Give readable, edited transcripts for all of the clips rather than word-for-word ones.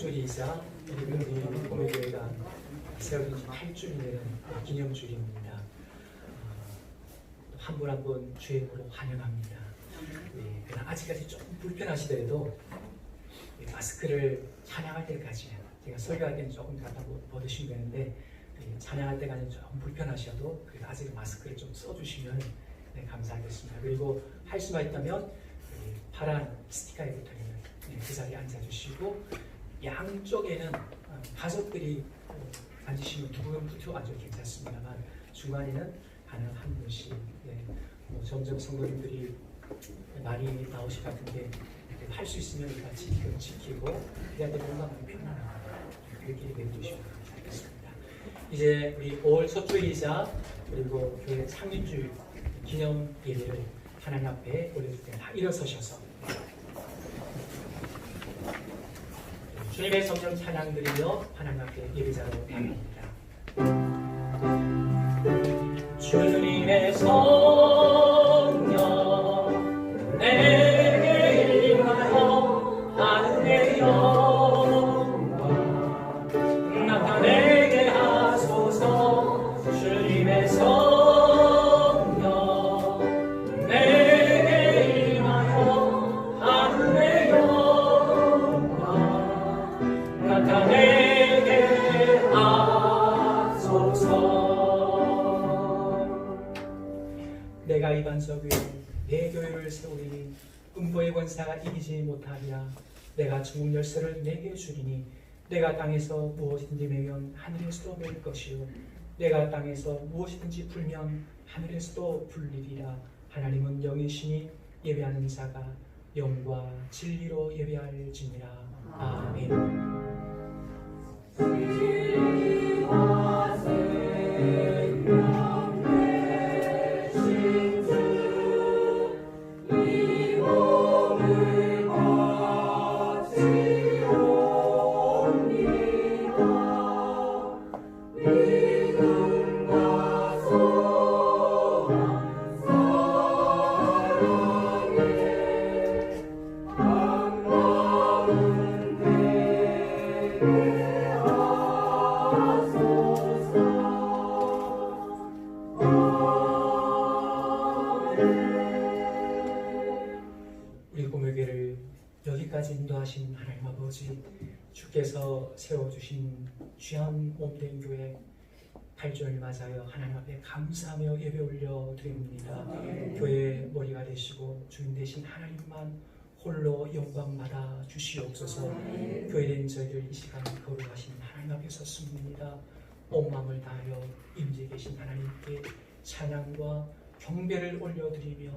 소주일이자 우리 공회교회가 세워진 지 8주년이 되는 기념주일입니다. 한 분 한 분 주의 이름으로 환영합니다. 그러나 아직까지 조금 불편하시더라도 마스크를 찬양할 때까지, 제가 설교할 때는 조금 갖다 벗으시면 되는데 찬양할 때까지는 조금 불편하셔도 아직 마스크를 좀 써주시면 감사하겠습니다. 그리고 할 수가 있다면 파란 스티커에 붙어있는 그 자리에 앉아주시고, 양쪽에는 가족들이 앉으시면 두 분 붙여 앉아도 괜찮습니다만 중간에는 가능 한 분씩, 점점 성도님들이 많이 나오실 것 같은데 할 수 있으면 같이 지키고 그래야 될 공간이 편안합니다. 그렇게 내주시면 감사하겠습니다. 이제 우리 5월 첫 주일이자 그리고 교회 창립주일 기념 예배를 하나님 앞에 올려줄 때 다 일어서셔서 주님의 성령 찬양 드리며 하나님 앞에 예배자로 나갑니다. 주님의 성령 내게 임하여 하늘의 영광 나타내게 하소서. 주님의 성령 내게 임하여 하늘의 영광 나타내게 하소서. 내가 이 반석 위에 내 교회를 세우리니 음보의 권사가 이기지 못하리라. 내가 천국 열쇠를 내게 주리니 내가 땅에서 무엇이든지 매면 하늘에서도 맬 것이요 내가 땅에서 무엇이든지 풀면 하늘에서도 풀리리라. 하나님은 영이시니 예배하는 자가 영과 진리로 예배할지니라. 아멘. 여기까지 인도하신 하나님 아버지, 주께서 세워주신 귀한 몸된 교회 8주년을 맞아요 하나님 앞에 감사하며 예배 올려드립니다. 교회의 머리가 되시고 주인 되신 하나님만 홀로 영광 받아 주시옵소서. 교회된 저희들 이 시간 거룩하신 하나님 앞에 섰습니다. 온 마음을 다하여 임재 계신 하나님께 찬양과 경배를 올려드리며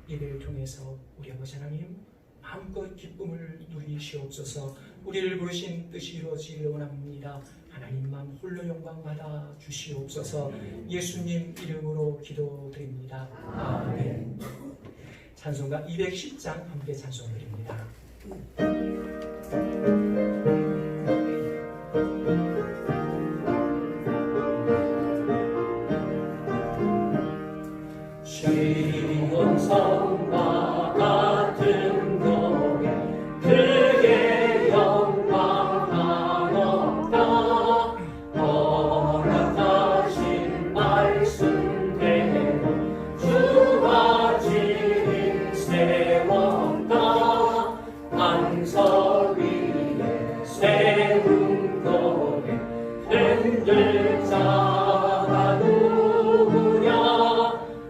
예배를 통해서 우리 아버지 하나님 마음껏 기쁨을 누리시옵소서. 우리를 부르신 뜻이 이루어지길 원합니다. 하나님만 홀로 영광 받아 주시옵소서. 예수님 이름으로 기도드립니다. 아멘. 찬송가 210장 함께 찬송드립니다. 주님은 성과 같은 그게 영광하옵다. 허락하신 말씀대로 주가 지인 세웠다. 반석 위에 세운 거에 흔들 자가 누구냐.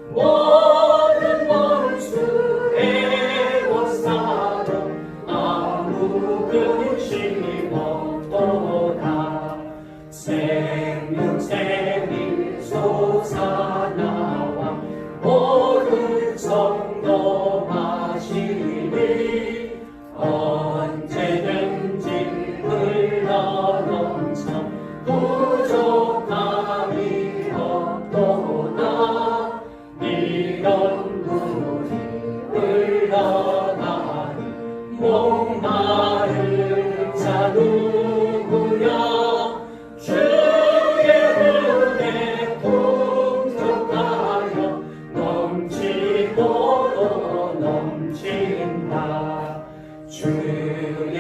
모든 원수의 원사로 근심이 없도다. 생명샘이 솟아나와 모든 성도 마시니 언제든지 흘러넘쳐 부족함이 없도다. 이런 물이 흘러가니 목마른 자 누구냐. 주의 은혜 풍족하여 넘치고 넘친다. 주의 은혜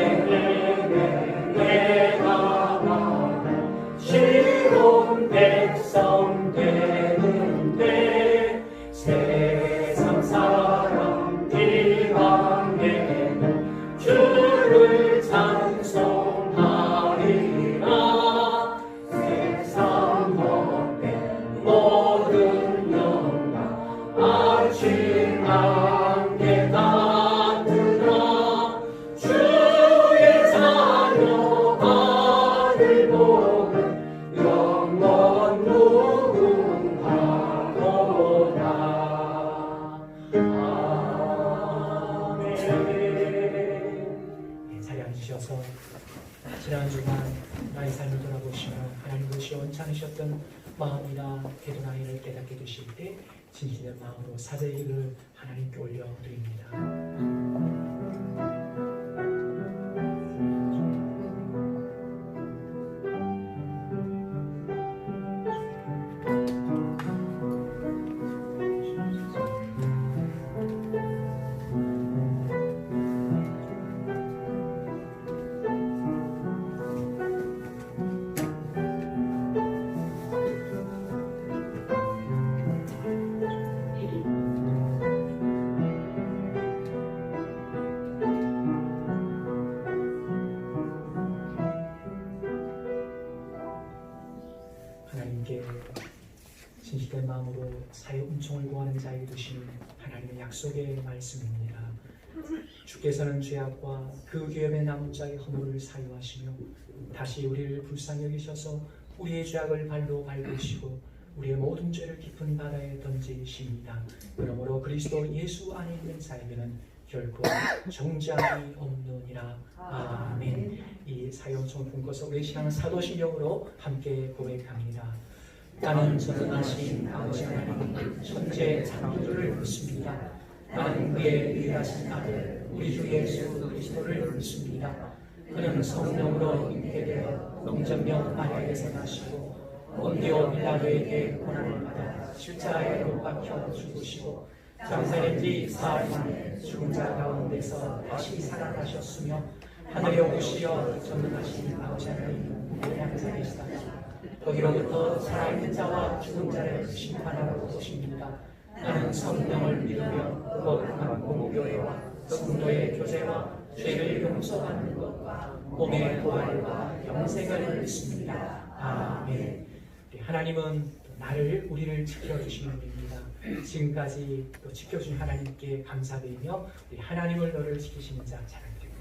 주께서 지난 주간 나의 삶을 돌아보시며 하나님 것이 원찮으셨던 마음이나 기도나이를 깨닫게 되실 때 진실된 마음으로 사죄기를 하나님께 올려드립니다. 하나님께 진실된 마음으로 사의 은총을 구하는 자에게 주신 하나님의 약속의 말씀입니다. 주께서는 죄악과 그 위험에 남은 자의 허물을 사유하시며 다시 우리를 불쌍히 여기셔서 우리의 죄악을 발로 밟으시고 우리의 모든 죄를 깊은 바다에 던지십니다. 그러므로 그리스도 예수 안에 있는 자에게는 결코 정죄함이 없느니라. 아멘. 이 사용성 본것을 우리 신앙은 사도신경으로 함께 고백합니다. 나는 전능하신 아버지 하나님 천재 창조주를 믿습니다. 나는 그의 유일하신 아들 우리 주 예수 그리스도를 믿습니다. 그는 성령으로 잉태되어 영정령 마리아에게서 나시고 본디오 빌라도에게 고난을 받아 십자가에 못 박혀 죽으시고 장사된 지 사흘 만에 죽은 자 가운데서 다시 살아나셨으며 하늘에 오르시어 전능하신 아버지 하나님 우리의 계시다. 거기로부터 살아있는 자와 죽은 자를 심판하러 오십니다. 나는 성령을 믿으며 거룩한 공교회와 성도의 교제와 죄를 용서받는 것과 몸의 부활과 영생을 믿습니다. 아멘. 하나님은 우리를 지켜주시는 분입니다. 지금까지 또 지켜준 하나님께 감사드리며 우리 하나님을 너를 지키시는 자 찬양드립니다.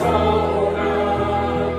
어리석어라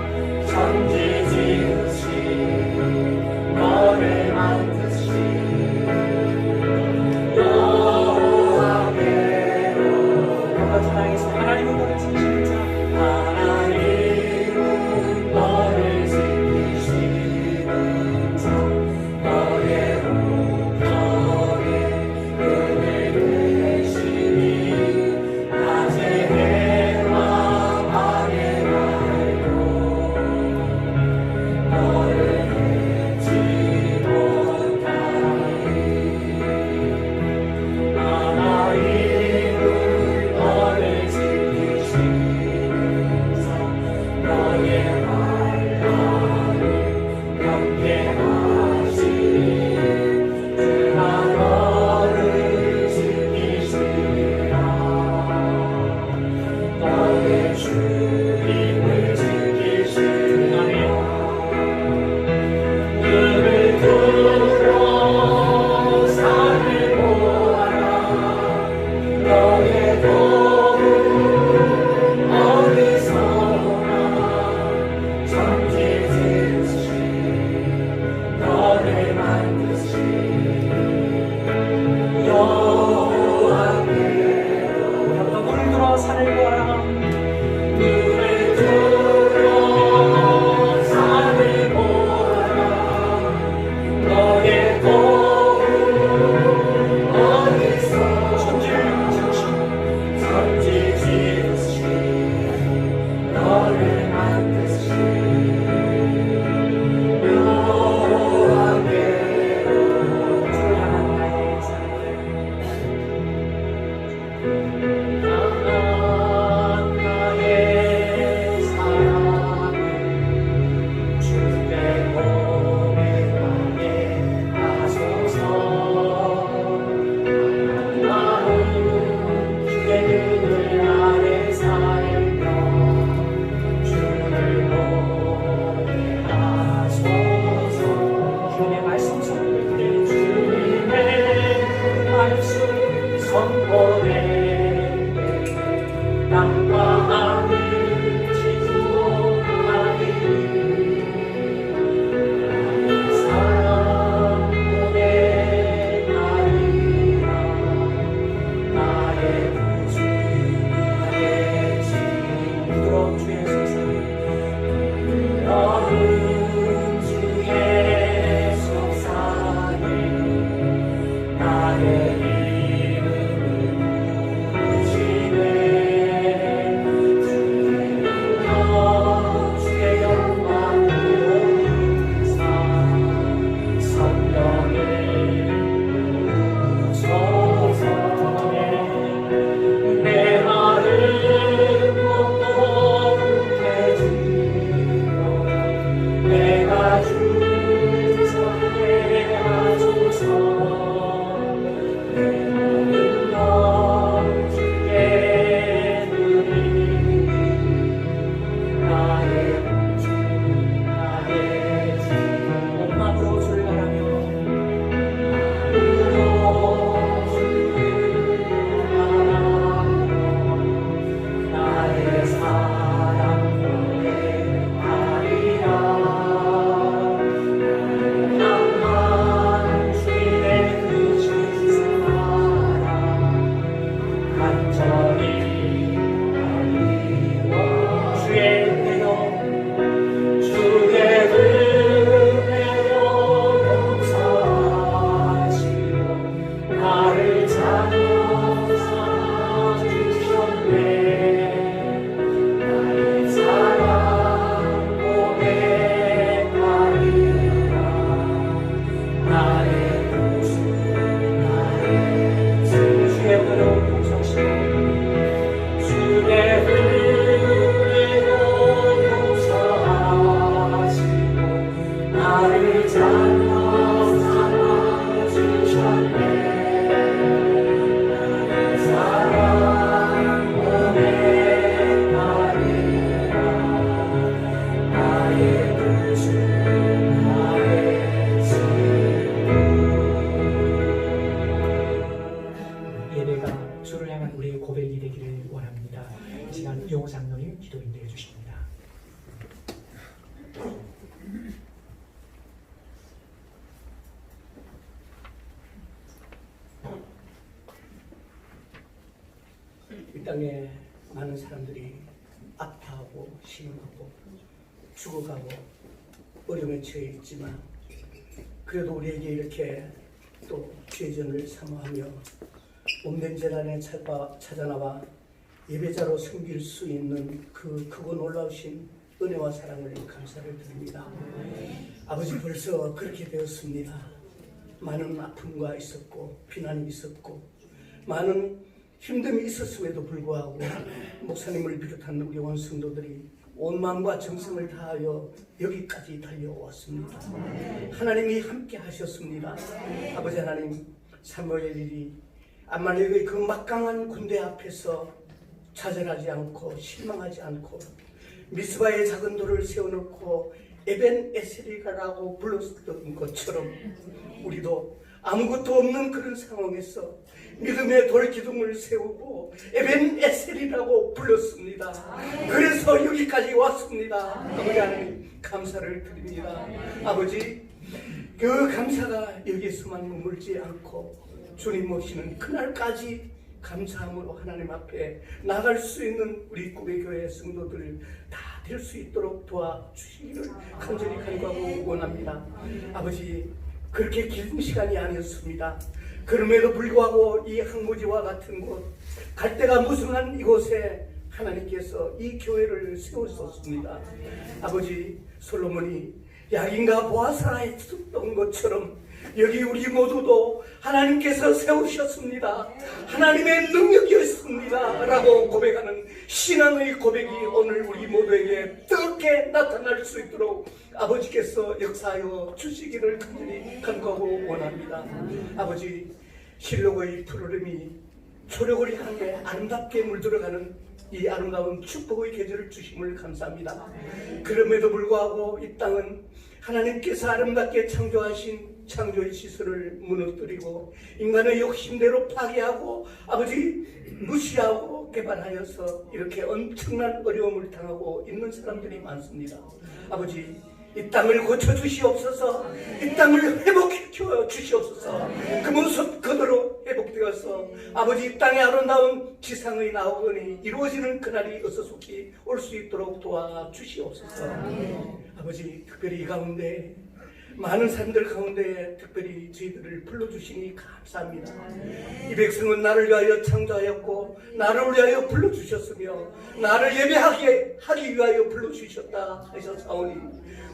예배가 주를 향한 우리의 고백이 되기를 원합니다. 이 시간 이용호 장로님 기도 인도해 주십니다. 이 땅에 많은 사람들이 아파하고 신음하고 죽어가고 어려움에 처해 있지만 그래도 우리에게 이렇게 또 죄전을 사모하며 몸된 재단에 찾아나와 예배자로 섬길 수 있는 그 크고 놀라우신 은혜와 사랑을 감사를 드립니다. 아버지, 벌써 그렇게 되었습니다. 많은 아픔과 있었고 비난이 있었고 많은 힘듦이 있었음에도 불구하고 목사님을 비롯한 우리 온 성도들이 온 마음과 정성을 다하여 여기까지 달려왔습니다. 하나님이 함께 하셨습니다. 아버지 하나님, 사무엘이 아말렉의 그 막강한 군대 앞에서 좌절하지 않고 실망하지 않고 미스바의 작은 돌을 세워놓고 에벤 에셀이라고 불렀던 것처럼 우리도 아무것도 없는 그런 상황에서 믿음의 돌기둥을 세우고 에벤 에셀이라고 불렀습니다. 그래서 여기까지 왔습니다. 아버지 하나님, 감사를 드립니다. 아버지, 그 감사가 여기에서만 머물지 않고 주님 모시는 그날까지 감사함으로 하나님 앞에 나갈 수 있는 우리 꾸베교회 성도들 다 될 수 있도록 도와주시기를 간절히 간구하고 원합니다. 아버지, 그렇게 긴 시간이 아니었습니다. 그럼에도 불구하고 이 항무지와 같은 곳, 갈대가 무성한 이곳에 하나님께서 이 교회를 세우셨습니다. 아버지, 솔로몬이 야긴과 보아스라에 있었던 것처럼 여기 우리 모두도 하나님께서 세우셨습니다. 하나님의 능력이었습니다 라고 고백하는 신앙의 고백이 오늘 우리 모두에게 뜨겁게 나타날 수 있도록 아버지께서 역사하여 주시기를 간절히 간구하고 원합니다. 아버지, 실록의 푸르름이 초력을 향해 아름답게 물들어가는 이 아름다운 축복의 계절을 주심을 감사합니다. 그럼에도 불구하고 이 땅은 하나님께서 아름답게 창조하신 창조의 시설을 무너뜨리고 인간의 욕심대로 파괴하고 아버지 무시하고 개발하여서 이렇게 엄청난 어려움을 당하고 있는 사람들이 많습니다. 아버지, 이 땅을 고쳐주시옵소서. 이 땅을 회복해 주시옵소서. 그 모습 그대로 회복되어서 아버지 땅의 아름다운 지상의 나오거니 이루어지는 그날이 어서 속히 올 수 있도록 도와주시옵소서. 아버지 특별히 이 가운데 많은 사람들 가운데 특별히 저희들을 불러주시니 감사합니다. 이 백성은 나를 위하여 창조하였고 나를 위하여 불러주셨으며 나를 예배하기 위하여 불러주셨다 하셨사오니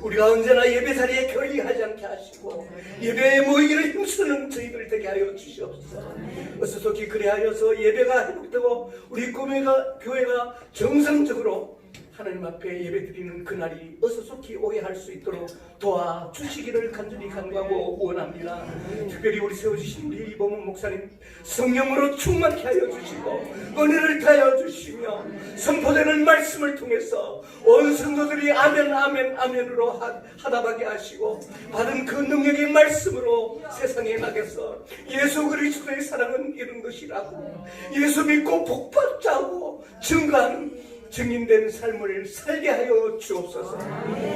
우리가 언제나 예배 자리에 결리하지 않게 하시고 예배에 모이기를 힘쓰는 저희들 되게 하여 주시옵소서. 어서 속히 그리하여서 예배가 회복되고 우리 교회가 정상적으로 하나님 앞에 예배드리는 그날이 어서 속히 오게 할 수 있도록 도와주시기를 간절히 간구하고 원합니다. 특별히 우리 세워주신 우리 이범훈 목사님 성령으로 충만케 하여 주시고 은혜를 더하여 주시며 선포되는 말씀을 통해서 온 성도들이 아멘 아멘 아멘으로 하답하게 하시고 받은 그 능력의 말씀으로 세상에 나가서 예수 그리스도의 사랑은 이런 것이라고 예수 믿고 복받자고 증거하는 증인된 삶을 살게 하여 주옵소서.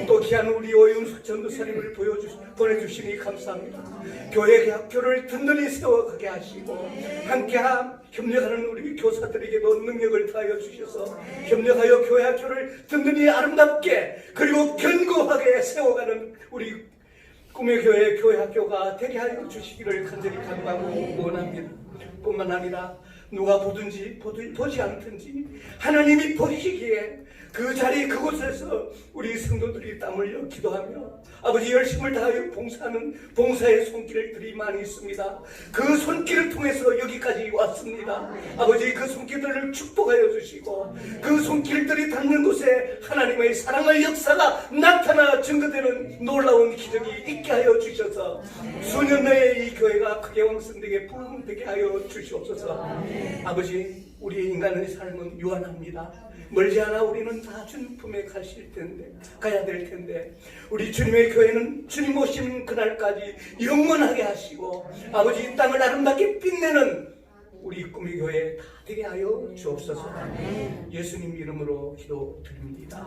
또 귀한 우리 오윤숙 전도사님을 보내주시니 감사합니다. 교회를 든든히 세워가게 하시고 함께 협력하는 우리 교사들에게도 능력을 더하여 주셔서 협력하여 교회 학교를 든든히 아름답게 그리고 견고하게 세워가는 우리 꿈의 교회 학교가 되게 하여 주시기를 간절히 간구하고 원합니다. 뿐만 아니라 누가 보든지 보지 않든지 하나님이 보시기에 그 자리 그곳에서 우리 성도들이 땀 흘려 기도하며 아버지 열심을 다하여 봉사하는 봉사의 손길들이 많이 있습니다. 그 손길을 통해서 여기까지 왔습니다. 아버지 그 손길들을 축복하여 주시고 그 손길들이 닿는 곳에 하나님의 사랑의 역사가 나타나 증거되는 놀라운 기적이 있게 하여 주셔서 수년 내에 이 교회가 크게 왕성되게 부흥되게 하여 주시옵소서. 아버지 우리의 인간의 삶은 유한합니다. 멀지 않아 우리는 다 주님 품에 가야 될 텐데 우리 주님의 교회는 주님 오시는 그날까지 영원하게 하시고 아버지 이 땅을 아름답게 빛내는 우리 꿈의 교회 다 되게 하여 주옵소서. 예수님 이름으로 기도드립니다.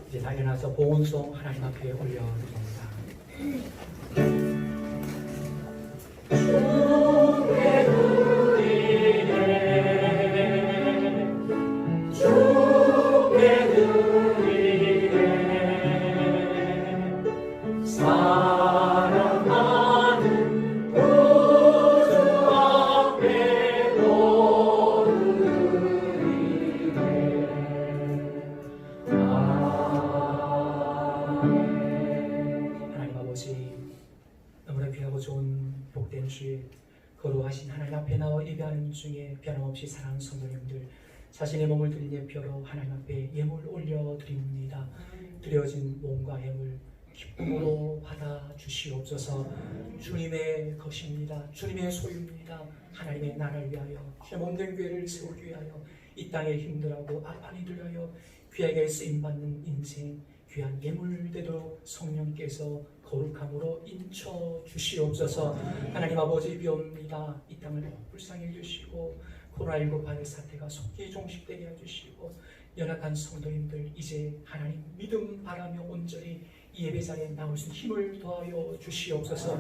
이제 다 일어나서 보온송 하나님 앞에 올려드립니다. 거룩하신 하나님 앞에 나와 예배하는 중에 변함없이 사랑하는 성도님들 자신의 몸을 드린 예표로 하나님 앞에 예물 올려드립니다. 드려진 몸과 예물 기쁨으로 받아 주시옵소서. 주님의 것입니다. 주님의 소유입니다. 하나님의 나라를 위하여 주의 몸된 교회를 세우기 위하여 이 땅에 힘들하고 아파니 들하여 귀하게 쓰임받는 인생 귀한 예물대로 성령께서 거룩함으로 인쳐 주시옵소서. 하나님 아버지 비옵니다. 이 땅을 불쌍히 해주시고 코로나19 바이러스 사태가 속히 종식되게 해주시고 연약한 성도님들 이제 하나님 믿음 바라며 온전히 이 예배 자리에 나올 수 있는 힘을 더하여 주시옵소서.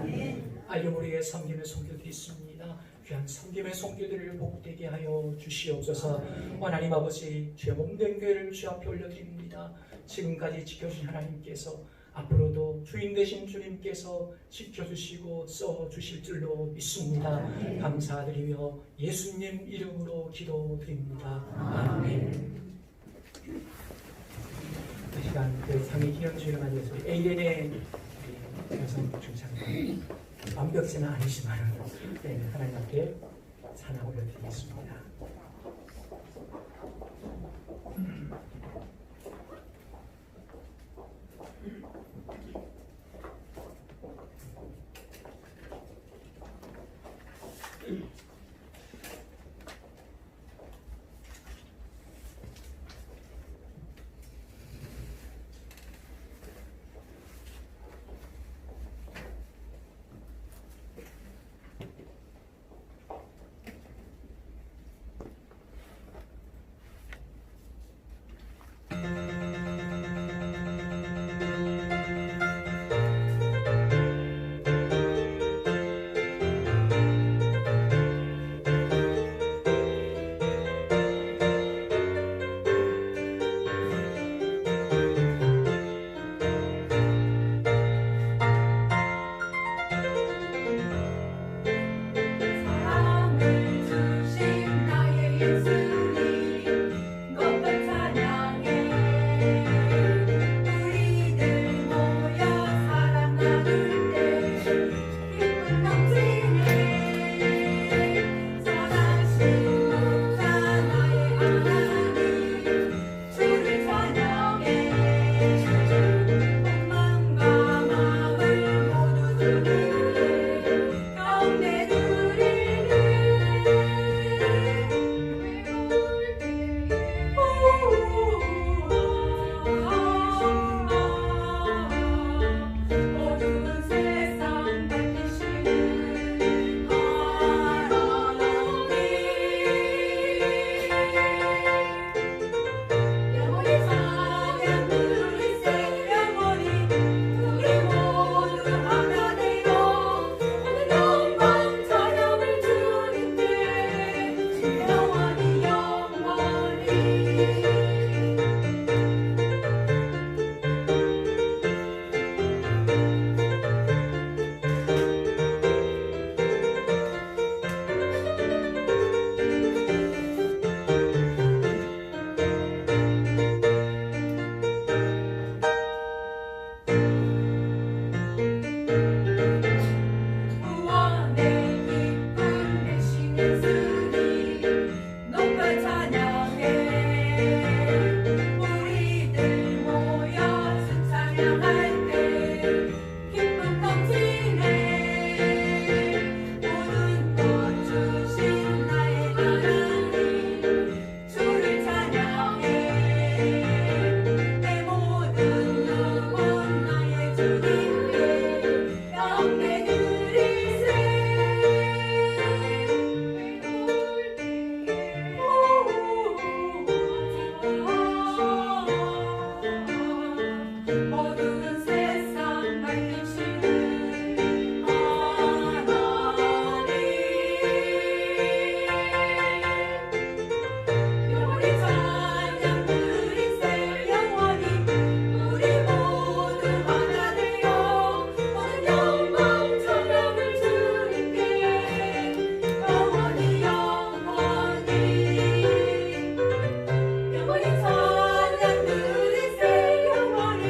알려모리에 섬김의 손길들이 있습니다. 귀한 섬김의 손길들을 복되게 하여 주시옵소서. 하나님 아버지 주의 몸된 교회를 주 앞에 올려드립니다. 지금까지 지켜주신 하나님께서 앞으로도 주인 되신 주님께서 지켜주시고 써주실 줄로 믿습니다. 감사드리며 예수님 이름으로 기도드립니다. 아멘. 이 시간 그 상위 기념주의를 맞이해서 AN의 여성 중창단 완벽지는 아니지만 하나님 앞에 찬양 올려드리겠습니다. 예수님 높은 찬양해 우리들 모여 사랑 나눌 때 기쁨 넘치네 선하신 목자 나의 하나님 주를 찬양해 욕망과 마음을 모두 주님께 경배 드리네 어두운 세상 밝히시는 하나님 영원히 찬양 누리세 영원히 우리 모두 하나 되어 오늘 영광 찬양을 주님께 영원히 영원히 구원의 기쁨 되신 예수님 높여 찬양해 우리들 모여 주 찬양할 때 기쁨 넘치네 모든 것 주신 나의 하나님 주를 찬양해 내 모든 영혼 나의 주님께 경배 드리세 어두운 세상 밝히시는 하나님 영원히 찬양 드리세 영원히 우리 모두 하나 되어 모든 영광 찬양을 주님께 영원히 영원히 영원히 찬양 드리세 영원히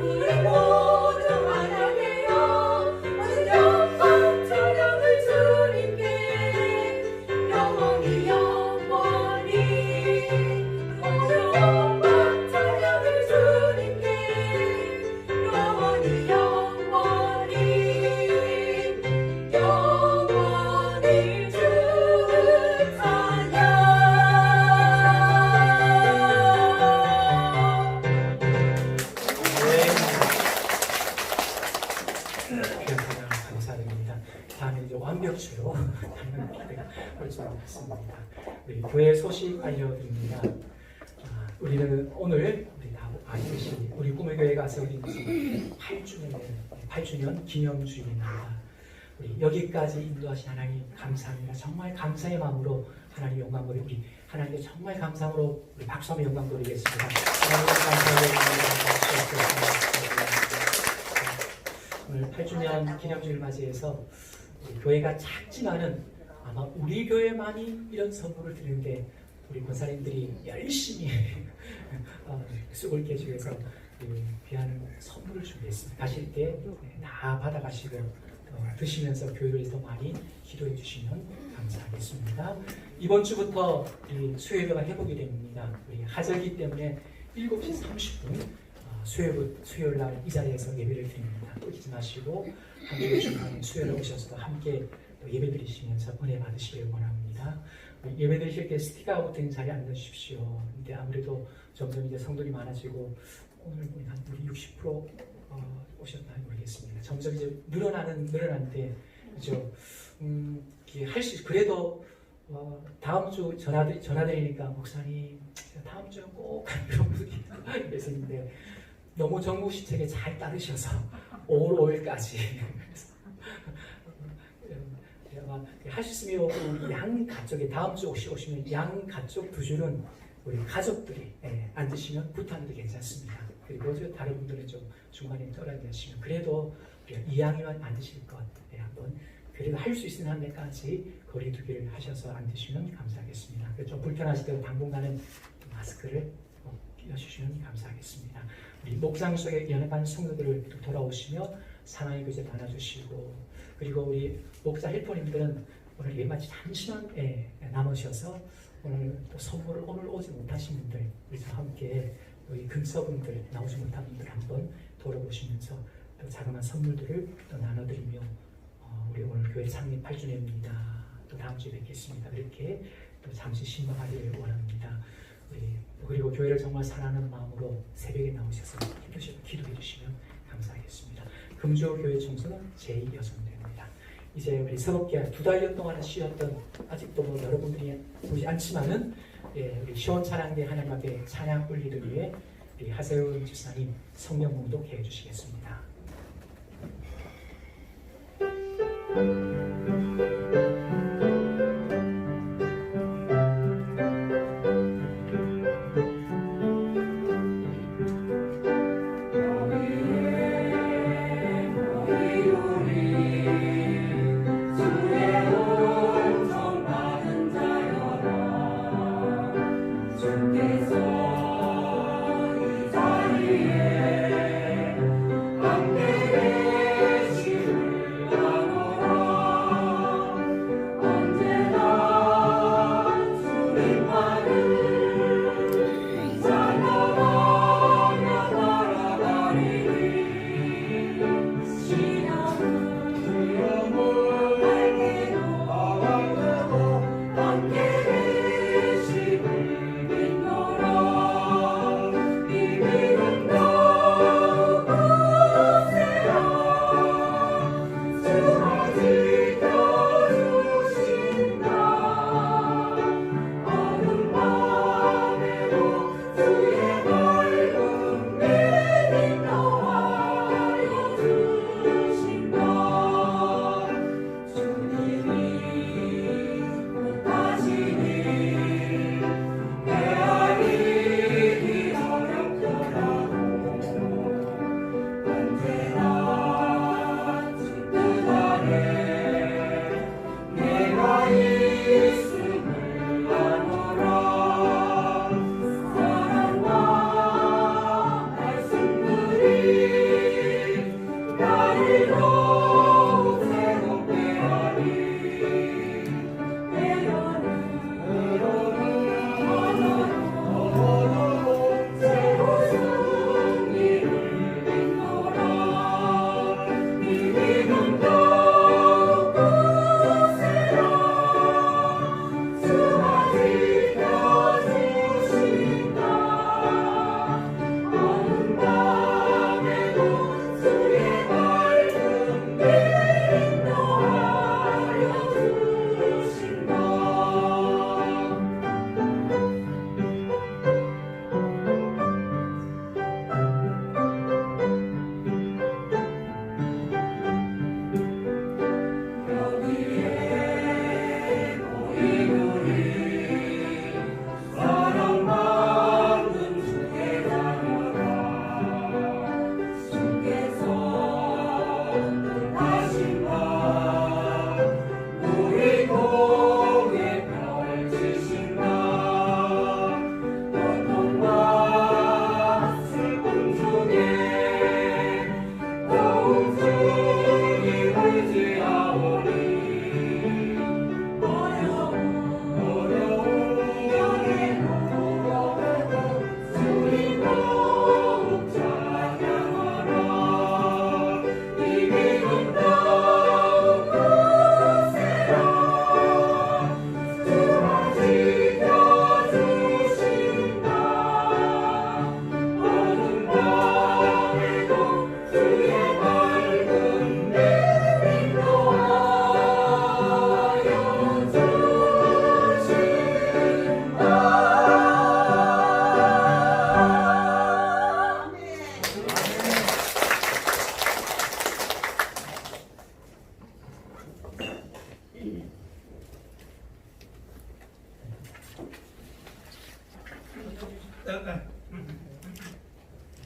우리 모두 하나 되어 모든 영광 찬양을 주님께 영원히 영원히 모든 영광 찬양을 주님께 영원히 영원히 주를 찬양 귀한 찬양 감사드립니다. 다음에 이제 완벽주로 하는 기대가 올 줄 알았습니다. 우리 교회 소식 알려드립니다. 우리는 오늘 우리 다 아시듯이 우리 꿈의 교회가 세워진 지 8주년 기념주일입니다. 우리 여기까지 인도하신 하나님 감사합니다. 정말 감사의 마음으로 하나님 영광 돌리 우리 하나님께 정말 감사함으로 우리 박수 한번 영광 돌리겠습니다. 하나님 감사드립니다. 오늘 8주년 기념주일 맞이해서 우리 교회가 작지만은 아마 우리 교회만이 이런 선물을 드리는데 우리 권사님들이 열심히 쑥을 깨기 위해서 귀한 선물을 준비했습니다. 가실 때 다 받아가시고 드시면서 교회를 더 많이 기도해 주시면 감사하겠습니다. 이번 주부터 우리 수요예배가 회복이 됩니다. 우리 하절기 때문에 7시 30분 수요일 날 이 자리에서 예배를 드립니다. 끊기지 마시고 한 주의 중간에 수요일에 오셔서 함께 예배 드리시면서 은혜 받으시길 원합니다. 예배 드리실 때 스틱아웃 된 자리에 앉으십시오. 근데 아무래도 점점 이제 성도들이 많아지고 오늘 보니까 한 60% 오셨나 모르겠습니다. 점점 이제 늘어나는데 그죠? 할 수 그래도 다음 주 전화드리니까 목사님 다음 주에 꼭 이런 분이 계시는데 너무 정부 시책에 잘 따르셔서 5월 5일까지 할 수 있으면 우리 양 가족에 다음 주 혹시 오시면 양 가족 두 줄은 우리 가족들이 앉으시면 붙어도 괜찮습니다. 그리고 다른 분들은 좀 중간에 떨어지시면 그래도 우리가 이양이만 앉으실 것 한번 그래도 할 수 있는 한 데까지 거리 두기를 하셔서 앉으시면 감사하겠습니다. 좀 불편하시더라도 당분간은 마스크를 꼭 끼워주시면 감사하겠습니다. 우리 목장 속에 연합한 성도들을 돌아오시며 사랑의 교제 나눠주시고, 그리고 우리 목자 헬퍼님들은 오늘 예마치 잠시만 남으셔서 오늘 또 선물을 오늘 오지 못하신 분들, 우리 저 함께 우리 근서분들 나오지 못한 분들 한번 돌아보시면서 또 자그마한 선물들을 또 나눠드리며 우리 오늘 교회 창립 8주년입니다. 또 다음 주에 뵙겠습니다. 그렇게 또 잠시 신방하기를 원합니다. 그리고 교회를 정말 사랑하는 마음으로 새벽에 나오셔서 기도해 주시면 감사하겠습니다. 금주 교회 청소는 제2여성대입니다. 이제 우리 새롭게 2달여 동안 쉬었던, 아직도 뭐 여러분들이 보지 않지만은 우리 시원찬양대 하나님 앞에 찬양 올리를 위해 우리 하세훈 집사님 성령 공독해 주시겠습니다.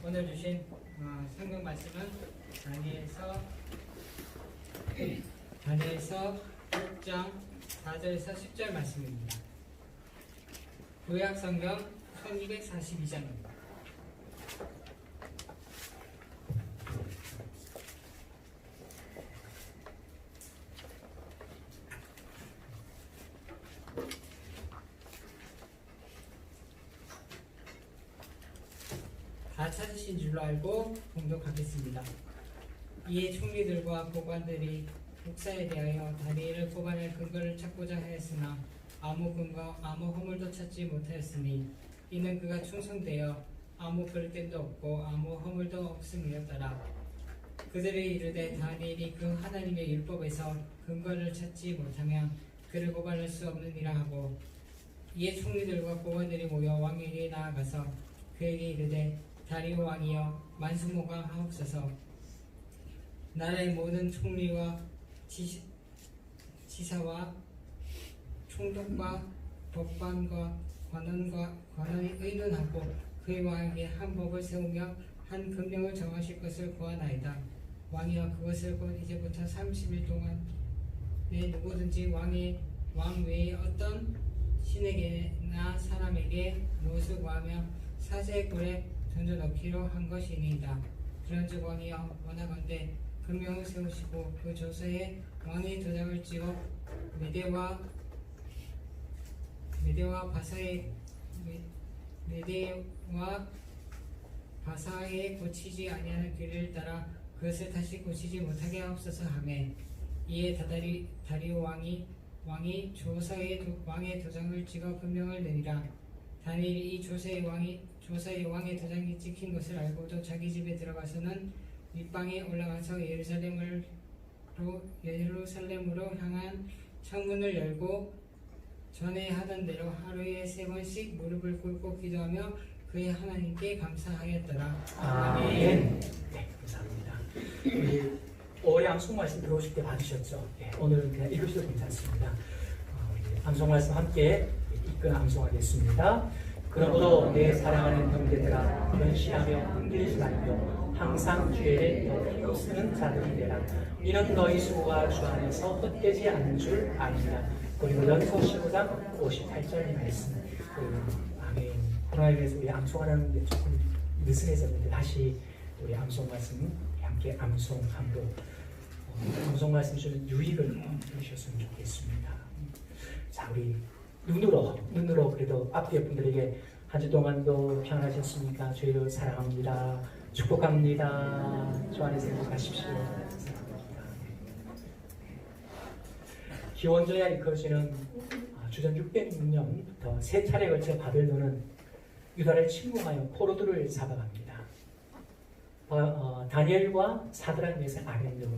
오늘 주신 성경 말씀은 다니엘서 6장 4절에서 10절 말씀입니다. 구약 성경 1242장입니다. 다 찾으신 줄로 알고 공독하겠습니다. 이에 총리들과 고관들이 목사에 대하여 다니엘을 고발할 근거를 찾고자 하였으나 아무 근거 아무 허물도 찾지 못하였으니 이는 그가 충성되어 아무 그릇됨도 없고 아무 허물도 없음이었더라. 그들이 이르되 다니엘이 그 하나님의 율법에서 근거를 찾지 못하면 그를 고발할 수 없느니라 하고, 이에 총리들과 고관들이 모여 왕에게 나아가서 그에게 이르되 다리오 왕이여 만수무강하옵소서. 나라의 모든 총리와 지사와 총독과 법관과 관원이 의논하고 그의 왕에게 한 법을 세우며 한 금령을 정하실 것을 구하나이다. 왕이여 그것을 곧 이제부터 30일 동안에 누구든지 왕 외에 어떤 신에게나 사람에게 무엇을 구하며 사제의 굴에 던져넣기로 한 것이니이다. 그런즉 왕이여 원하건대 금령을 세우시고 그 조서에 왕의 도장을 찍어 메대와 바사에 고치지 아니하는 길을 따라 그것을 다시 고치지 못하게 하옵소서 하매, 이에 다리오 왕이 조서에 왕의 도장을 찍어 금령을 내니라. 다니엘이 이 조서에 왕의 도장이 찍힌 것을 알고도 자기 집에 들어가서는 윗방에 올라가서 예루살렘으로 향한 창문을 열고 전에 하던 대로 하루에 3번씩 무릎을 꿇고 기도하며 그의 하나님께 감사하였더라. 아멘. 네, 감사합니다. 우리 올해 암송 말씀 들어오실 때 받으셨죠? 네, 오늘은 그냥 읽으셔도 괜찮습니다. 암송 말씀 함께 이끌어 암송하겠습니다. 그러므로 내 사랑하는 형제들아, 변시하며 흔들리지 말며 항상 주의 힘 쓰는 자들이 되라. 이는 너희 수고가 주 안에서 헛되지 않는 줄 아니라. 그리고 연서 15장 58절 말씀. 아멘. 코로나에 대해서 우리 암송하는 게 조금 느슨해졌는데 다시 우리 암송 말씀 함께 암송함으로 암송 말씀 주는 유익을 누리셨으면 좋겠습니다. 자, 우리 눈으로 그래도 앞뒤 분들에게 한 주 동안도 평안하셨습니까? 주를 사랑합니다. 축복합니다. 주 안에서 행복하십시오. 사랑합니다. 기원전에 이끌어지는 주전 606년부터 3차례에 걸쳐 바벨론은 유다를 침공하여 포로들을 잡아갑니다. 다니엘과 사드락 메삭 아벤느고,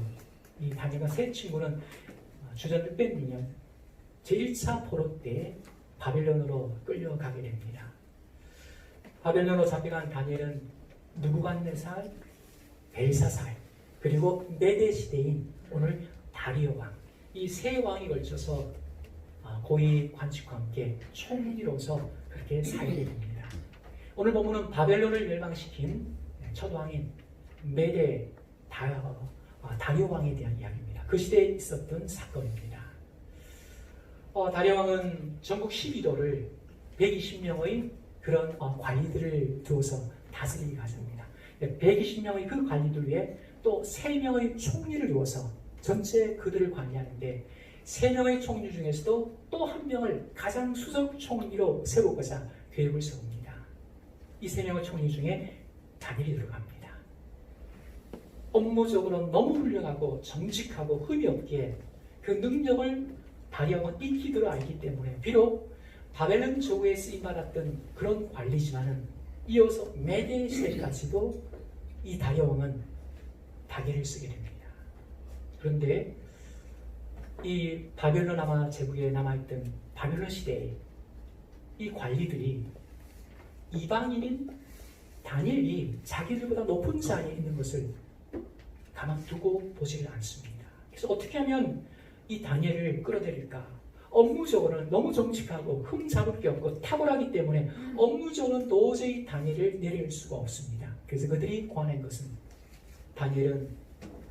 이 다니엘과 세 친구는 주전 606년 제1차 포로 때 바벨론으로 끌려가게 됩니다. 바벨론으로 잡혀간 다니엘은 느부갓네살, 벨사살, 그리고 메대 시대인 오늘 다리오 왕, 이 세 왕이 걸쳐서 고위 관직과 함께 총리로서 그렇게 살게 됩니다. 오늘 본문은 바벨론을 멸망시킨 첫 왕인 메대 다리오 왕에 대한 이야기입니다. 그 시대에 있었던 사건입니다. 다리오 왕은 전국 12도를 120명의 그런 관리들을 두어서 다스리게 하십니다. 120명의 그 관리들 위에 또 3명의 총리를 두어서 전체 그들을 관리하는데, 3명의 총리 중에서도 또 1명을 가장 수석 총리로 세우고자 계획을 세웁니다. 이 3명의 총리 중에 다니엘이 들어갑니다. 업무적으로 너무 훌륭하고 정직하고 흠이 없기에 그 능력을 다리오는 익히 들어 알기 때문에 비록 바벨론 조국에 쓰임받았던 그런 관리지만은 이어서 메대 시대까지도 이 다리오 왕은 다니엘을 쓰게 됩니다. 그런데 이 바벨론 아마 제국에 남아있던 바벨론 시대에 이 관리들이 이방인인 다니엘이 자기들보다 높은 자리에 있는 것을 가만두고 보지를 않습니다. 그래서 어떻게 하면 이 다니엘을 끌어들일까? 업무적으로는 너무 정직하고 흠잡을 게 없고 탁월하기 때문에 업무적으로는 도저히 다니엘을 내릴 수가 없습니다. 그래서 그들이 고안한 것은 다니엘은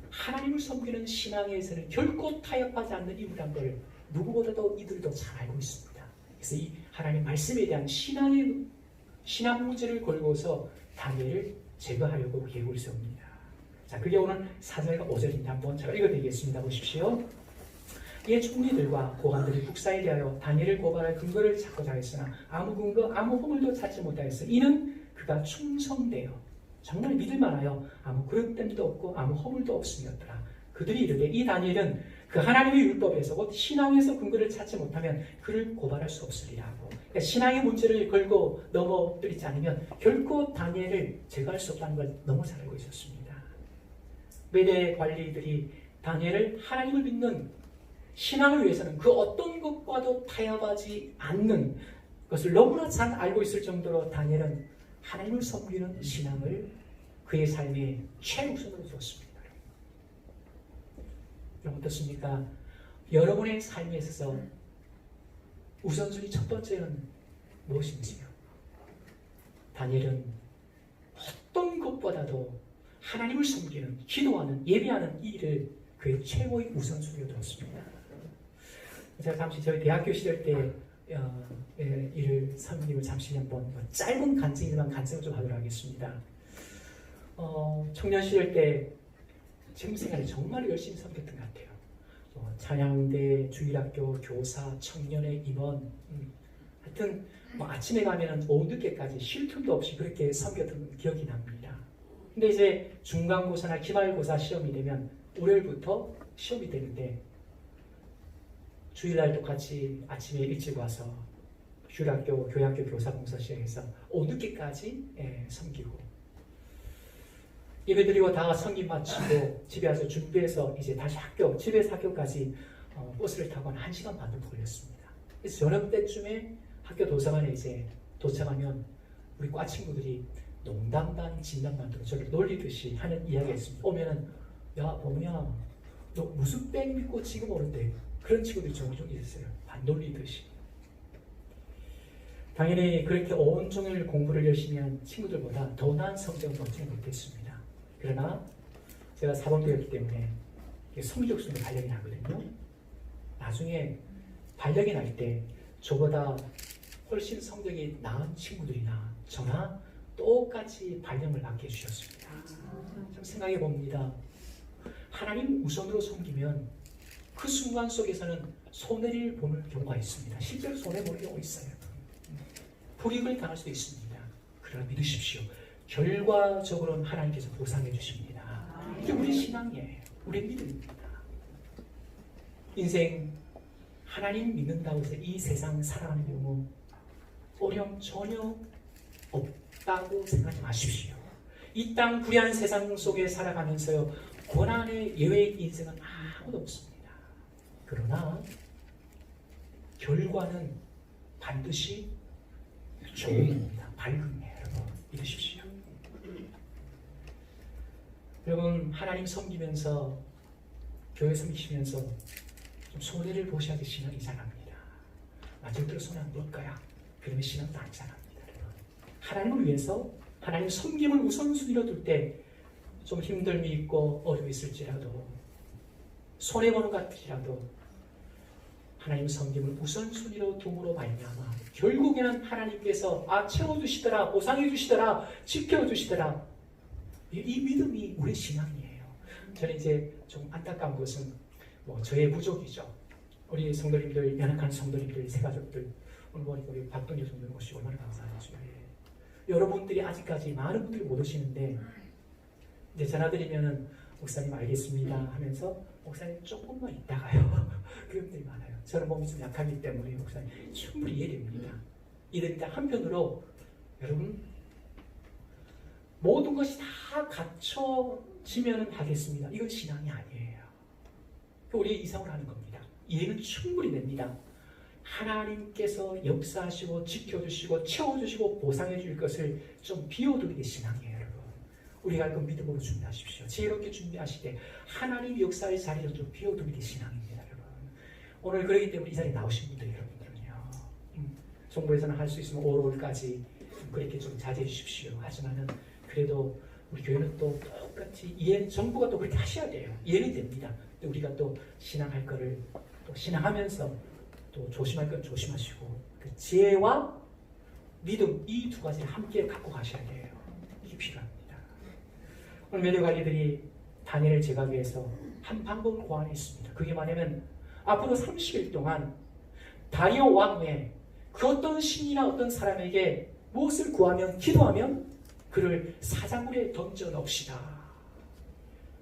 하나님을 섬기는 신앙에서는 결코 타협하지 않는 인물한 걸 누구보다도 이들도 잘 알고 있습니다. 그래서 이 하나님 말씀에 대한 신앙 문제를 걸고서 다니엘을 제거하려고 계획을 세웁니다. 자, 그게 오늘 4절과 5절인데 한번 제가 읽어드리겠습니다. 보십시오. 이에 총리들과 고관들이 국사에 대하여 다니엘을 고발할 근거를 찾고자 했으나 아무 근거, 아무 허물도 찾지 못하였어. 이는 그가 충성되어 정말 믿을만하여 아무 그릇됨도 없고 아무 허물도 없음이었더라. 그들이 이르되 이 다니엘은 그 하나님의 율법에서 곧 신앙에서 근거를 찾지 못하면 그를 고발할 수 없으리라 하고, 그러니까 신앙의 문제를 걸고 넘어뜨리지 않으면 결코 다니엘을 제거할 수 없다는 걸 너무 잘 알고 있었습니다. 메대 관리들이 다니엘을 하나님을 믿는 신앙을 위해서는 그 어떤 것과도 타협하지 않는 것을 너무나 잘 알고 있을 정도로 다니엘은 하나님을 섬기는 신앙을 그의 삶의 최우선으로 두었습니다. 여러분 어떻습니까? 여러분의 삶에 있어서 우선순위 첫 번째는 무엇인지요? 다니엘은 어떤 것보다도 하나님을 섬기는, 기도하는, 예배하는 이 일을 그의 최고의 우선순위로 두었습니다. 제가 잠시 저희 대학교 시절 때 일을 섬기고 잠시 한번 짧은 간증이지만 간증을 좀 하도록 하겠습니다. 청년 시절 때 지금 생활에 정말 열심히 섬겼던 것 같아요. 찬양대, 주일학교, 교사, 청년의 임원, 하여튼 아침에 가면 오후 늦게까지 쉴 틈도 없이 그렇게 섬겼던 기억이 납니다. 근데 이제 중간고사나 기말고사 시험이 되면 월요일부터 시험이 되는데 주일날 똑같이 아침에 일찍 와서 주일학교, 교양학교 교사 봉사 시행해서 오후 늦게까지 섬기고 예배드리고 다 성김 마치고 집에 와서 준비해서 이제 다시 집에서 학교까지 버스를 타고 한 1시간 반 정도 걸렸습니다. 그래서 저녁 때쯤에 학교 도서관에 이제 도착하면 우리 과 친구들이 농담 반 진담 반으로 저를 놀리듯이 하는 이야기가 있습니다. 오면은 야 범우야 너 무슨 백 믿고 지금 오는데, 그런 친구들이 종종 있었어요. 반 놀리듯이. 당연히 그렇게 온종일 공부를 열심히 한 친구들보다 더 나은 성적은 얻지는 못했습니다. 그러나 제가 사범대였기 때문에 성적 순위 발령이 나거든요. 나중에 발령이 날 때 저보다 훨씬 성적이 나은 친구들이나 저나 똑같이 발령을 받게 해주셨습니다. 참 생각해 봅니다. 하나님 우선으로 섬기면 그 순간 속에서는 손해를 보는 경우가 있습니다. 실제로 손해보는 경우가 있어요. 불이익을 당할 수도 있습니다. 그러나 믿으십시오. 결과적으로는 하나님께서 보상해 주십니다. 이게 우리 신앙이에요. 우리 믿음입니다. 인생 하나님 믿는다고 해서 이 세상 살아가는 경우 어려움 전혀 없다고 생각하지 마십시오. 이 땅 불의한 세상 속에 살아가면서요 고난의 예외의 인생은 아무도 없습니다. 그러나 결과는 반드시 좋습니다. 밝음이에요. 여러분 믿으십시오. 여러분 하나님 섬기면서 교회 섬기시면서 좀 손해를 보셔야 될 신앙이 이상합니다. 나 절대로 손해 안 볼 거야. 그러면 신앙도 안 이상합니다. 여러분. 하나님을 위해서 하나님 섬김을 우선순위로 둘 때 좀 힘듦이 있고 어려움이 있을지라도 손해보는 것 같으시라도 하나님 섬김을 우선순위로 둠으로 말미암아 결국에는 하나님께서 채워주시더라, 보상해주시더라, 지켜주시더라. 이 믿음이 우리 신앙이에요. 저는 이제 좀 안타까운 것은 저의 부족이죠. 우리 성도님들, 연약한 성도님들, 새가족들 오늘 보니까 우리 박동재 성도님 오시고 얼마나 감사하죠. 여러분들이 아직까지 많은 분들이 못 오시는데 이제 전화드리면은 목사님 알겠습니다 하면서 목사님 조금만 있다가요. 그런 분들이 많아요. 저는 몸이 좀 약하기 때문에 목사님 충분히 이해됩니다. 이런데 한편으로 여러분 모든 것이 다 갖춰지면 하겠습니다. 이건 신앙이 아니에요. 우리 이상을 하는 겁니다. 이해는 충분히 됩니다. 하나님께서 역사하시고 지켜주시고 채워주시고 보상해 줄 것을 좀 비워두는 게 신앙이에요. 여러분 우리가 할 건 믿음으로 준비하십시오. 지혜롭게 준비하시되 하나님 역사의 자리를 좀 비워두는 게 신앙입니다. 여러분 오늘 그러기 때문에 이 자리에 나오신 분들 여러분들은요 정부에서는 할 수 있으면 5월까지 그렇게 좀 자제해 주십시오. 하지만은 그래도 우리 교회는 또 똑같이 정부가 또 그렇게 하셔야 돼요. 이해는 됩니다. 근데 우리가 또 신앙할 거를 또 신앙하면서 또 또 조심할 건 조심하시고 그 지혜와 믿음 이 두 가지를 함께 갖고 가셔야 돼요. 이게 필요합니다. 오늘 메디오 관리들이 다니엘을 제거하기 위해서 한 방법을 고안했습니다. 그게 뭐냐면 앞으로 30일 동안 다리오 왕 외에 그 어떤 신이나 어떤 사람에게 무엇을 구하면 기도하면 그를 사자굴에 던져 넣읍시다.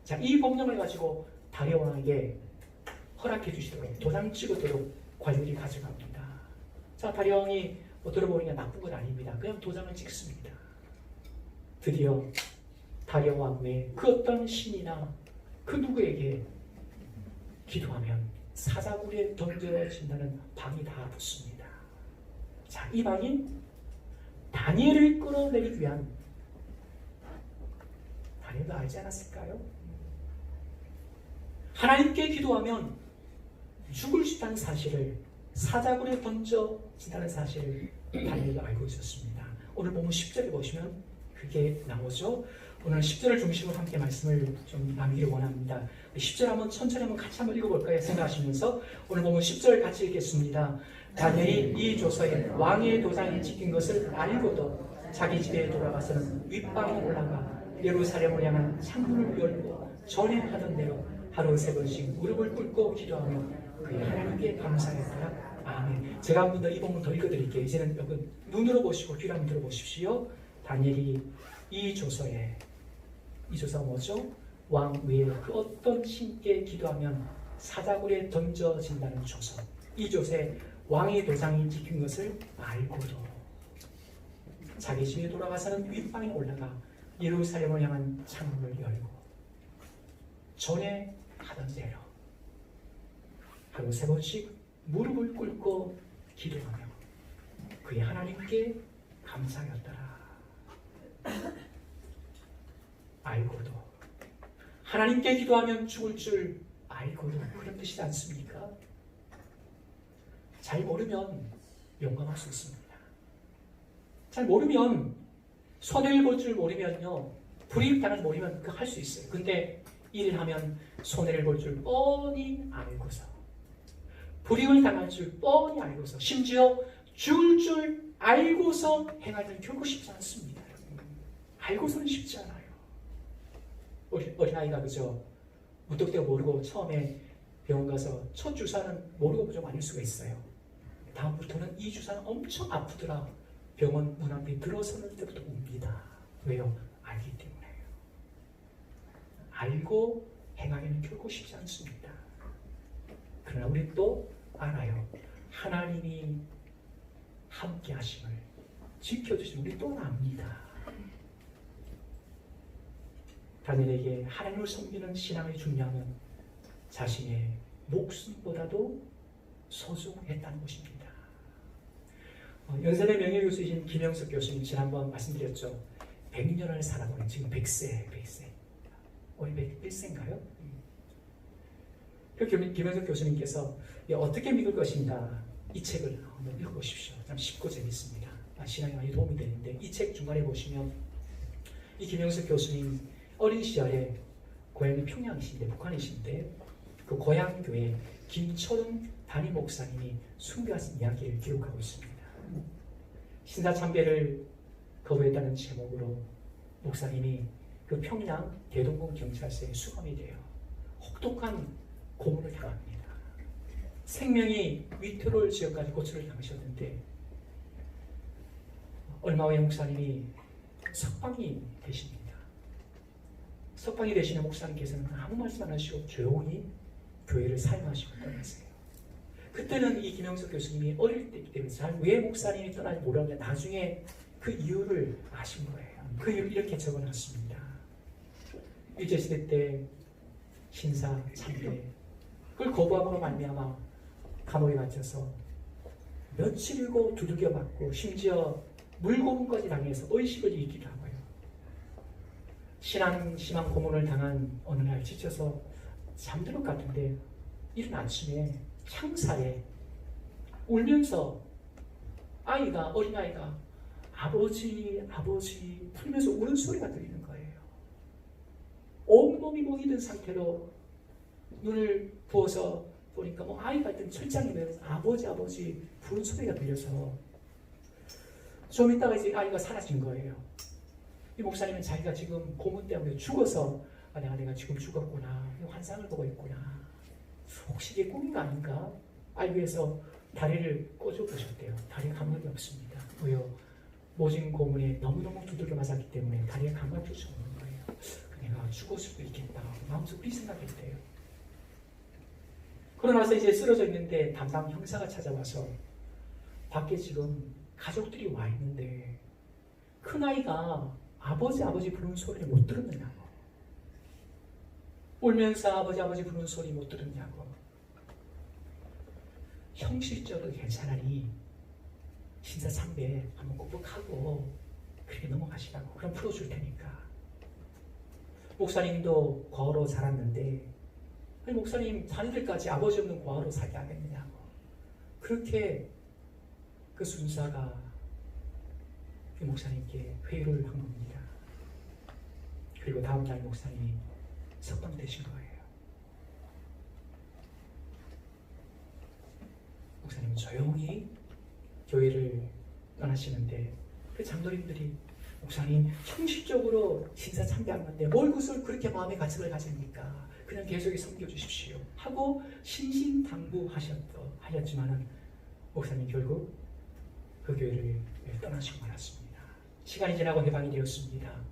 자, 이 법령을 가지고 다리오 왕에게 허락해 주시도록 도장 찍어도록 관리들이 가져갑니다. 자, 다리오 왕이 들어보니까 나쁜 건 아닙니다. 그냥 도장을 찍습니다. 드디어 다리오 왕 외에 그 어떤 신이나 그 누구에게 기도하면 사자굴에 던져진다는 방이 다 붙습니다. 자, 이 방이 다니엘을 끌어내기 위한, 다니엘도 알지 않았을까요? 하나님께 기도하면 죽을 수 있다는 사실을, 사자굴에 던져진다는 사실을 다니엘도 알고 있었습니다. 오늘 보면 10절에 보시면 그게 나오죠. 오늘 10절을 중심으로 함께 말씀을 좀 나누기를 원합니다. 10절 한번 천천히 한번 같이 한번 읽어볼까요? 생각하시면서 오늘 보면 10절 같이 읽겠습니다. 다니엘이 이 조서에 왕의 도장이 찍힌 것을 알고도 자기 집에 돌아가서는 윗방에 올라가 예루살렘을 향한 창문을 열고 전에 하던 대로 하루 3번씩 무릎을 꿇고 기도하며 그의 하나님께 감사했더라. 아멘. 제가 한 번 더 이 부분 더 읽어드릴게요. 이제는 여러분 눈으로 보시고 귀로 한번 들어보십시오. 다니엘이 이 조서에, 이 조서가 뭐죠? 왕 외에 그 어떤 신께 기도하면 사자굴에 던져진다는 조서. 이 조서에 왕의 도장이 찍힌 것을 알고도 자기 집에 돌아가서는 윗방에 올라가 예루살렘을 향한 창문을 열고 전에 하던 대로 하루 3번씩 무릎을 꿇고 기도하며 그의 하나님께 감사하였더라. 알고도, 하나님께 기도하면 죽을 줄 알고도, 그런 뜻이지 않습니까? 잘 모르면 용감할 수 있습니다. 잘 모르면, 손해를 볼 줄 모르면요, 불이익 당할 줄 모르면 그 할 수 있어요. 근데 일을 하면 손해를 볼 줄 뻔히 알고서, 불이익을 당할 줄 뻔히 알고서, 심지어 죽을 줄 알고서 행할 때는 결코 쉽지 않습니다. 알고서는 쉽지 않아요. 어린아이가 그저 무턱대고 모르고 처음에 병원 가서 첫 주사는 모르고 좀 아닐 수가 있어요. 다음부터는 이 주사는 엄청 아프더라. 병원 문 앞에 들어서는 때부터 웁니다. 왜요? 알기 때문에요. 알고 행하기는 결코 쉽지 않습니다. 그러나 우리 또 알아요. 하나님이 함께 하심을 지켜주시면 우리 또 압니다. 다니엘에게 하나님을 섬기는 신앙이 중요하면 자신의 목숨보다도 소중했다는 것입니다. 연세대 명예교수이신 김영석 교수님 지난번 말씀드렸죠. 100년을 살아보는 지금 100세. 올해 100세인가요? 김영석 교수님께서 어떻게 믿을 것인가 이 책을 한번 읽어보십시오. 참 쉽고 재밌습니다. 신앙에 많이 도움이 되는데 이 책 중간에 보시면 이 김영석 교수님 어린 시절에 고향이 평양이신데, 북한이신데 그 고향 교회 김철웅 담임 목사님이 순교하신 이야기를 기록하고 있습니다. 신사참배를 거부했다는 제목으로 목사님이 그 평양 대동강 경찰서에 수감이 돼요. 혹독한 고문을 당합니다. 생명이 위태로울 지역까지 고초를 당하셨는데 얼마 후에 목사님이 석방이 되십니다. 석방이 되시는 목사님께서는 아무 말씀 안 하시고 조용히 교회를 사용하시고 떠나세요. 그때는 이 김영석 교수님이 어릴 때이기 때문에 잘 왜 목사님이 떠나지 몰랐는데 나중에 그 이유를 아신 거예요. 그 이유를 이렇게 적어놨습니다. 일제시대 때 신사 참배 그걸 거부함으로 말미암아 감옥에 갇혀서 며칠이고 두들겨 맞고 심지어 물고문까지 당해서 의식을 잃기도 하고요. 심한 고문을 당한 어느 날 지쳐서 잠들 것 같은데 이른 아침에 창살에 울면서 어린아이가 아버지 풀면서 우는 소리가 들리는 거예요. 온몸이 멍이 든 상태로 눈을 부어서 보니까 뭐 아이가 있던 철장에 내려서 아버지 부른 소리가 들려서 좀 있다가 이제 아이가 사라진 거예요. 이 목사님은 자기가 지금 고문 때문에 죽어서 내가 지금 죽었구나, 환상을 보고 있구나, 혹시 이게 꿈인가 아닌가 알기 위해서 다리를 꼬져 보셨대요. 다리에 감각이 없습니다. 왜요? 모진 고문에 너무너무 두들겨 맞았기 때문에 다리에 감각이 없는 거예요. 내가 죽을 수도 있겠다 마음속으로 이 생각했대요. 그러고 나서 이제 쓰러져 있는데 담당 형사가 찾아와서 밖에 지금 가족들이 와 있는데 큰아이가 아버지 부르는 소리를 못 들었느냐고, 울면서 아버지 부르는 소리 못 들었냐고. 형식적으로 괜찮으니 신사참배 한번 꼭꼭하고 그렇게 넘어가시라고, 그럼 풀어줄 테니까. 목사님도 과거로 자랐는데 아니 목사님 자녀들까지 아버지 없는 과거로 살게 하겠느냐고. 그렇게 그 순사가 그 목사님께 회유를 한 겁니다. 그리고 다음날 목사님이 석방되신 거예요. 목사님은 조용히 교회를 떠나시는데 그 장로님들이 목사님 형식적으로 신사 참배하는데 뭘 그것을 그렇게 마음의 가책을 가집니까? 그냥 계속 섬겨주십시오 하고 신신당부하셨지만은 목사님 결국 그 교회를 떠나시고 말았습니다. 시간이 지나고 해방이 되었습니다.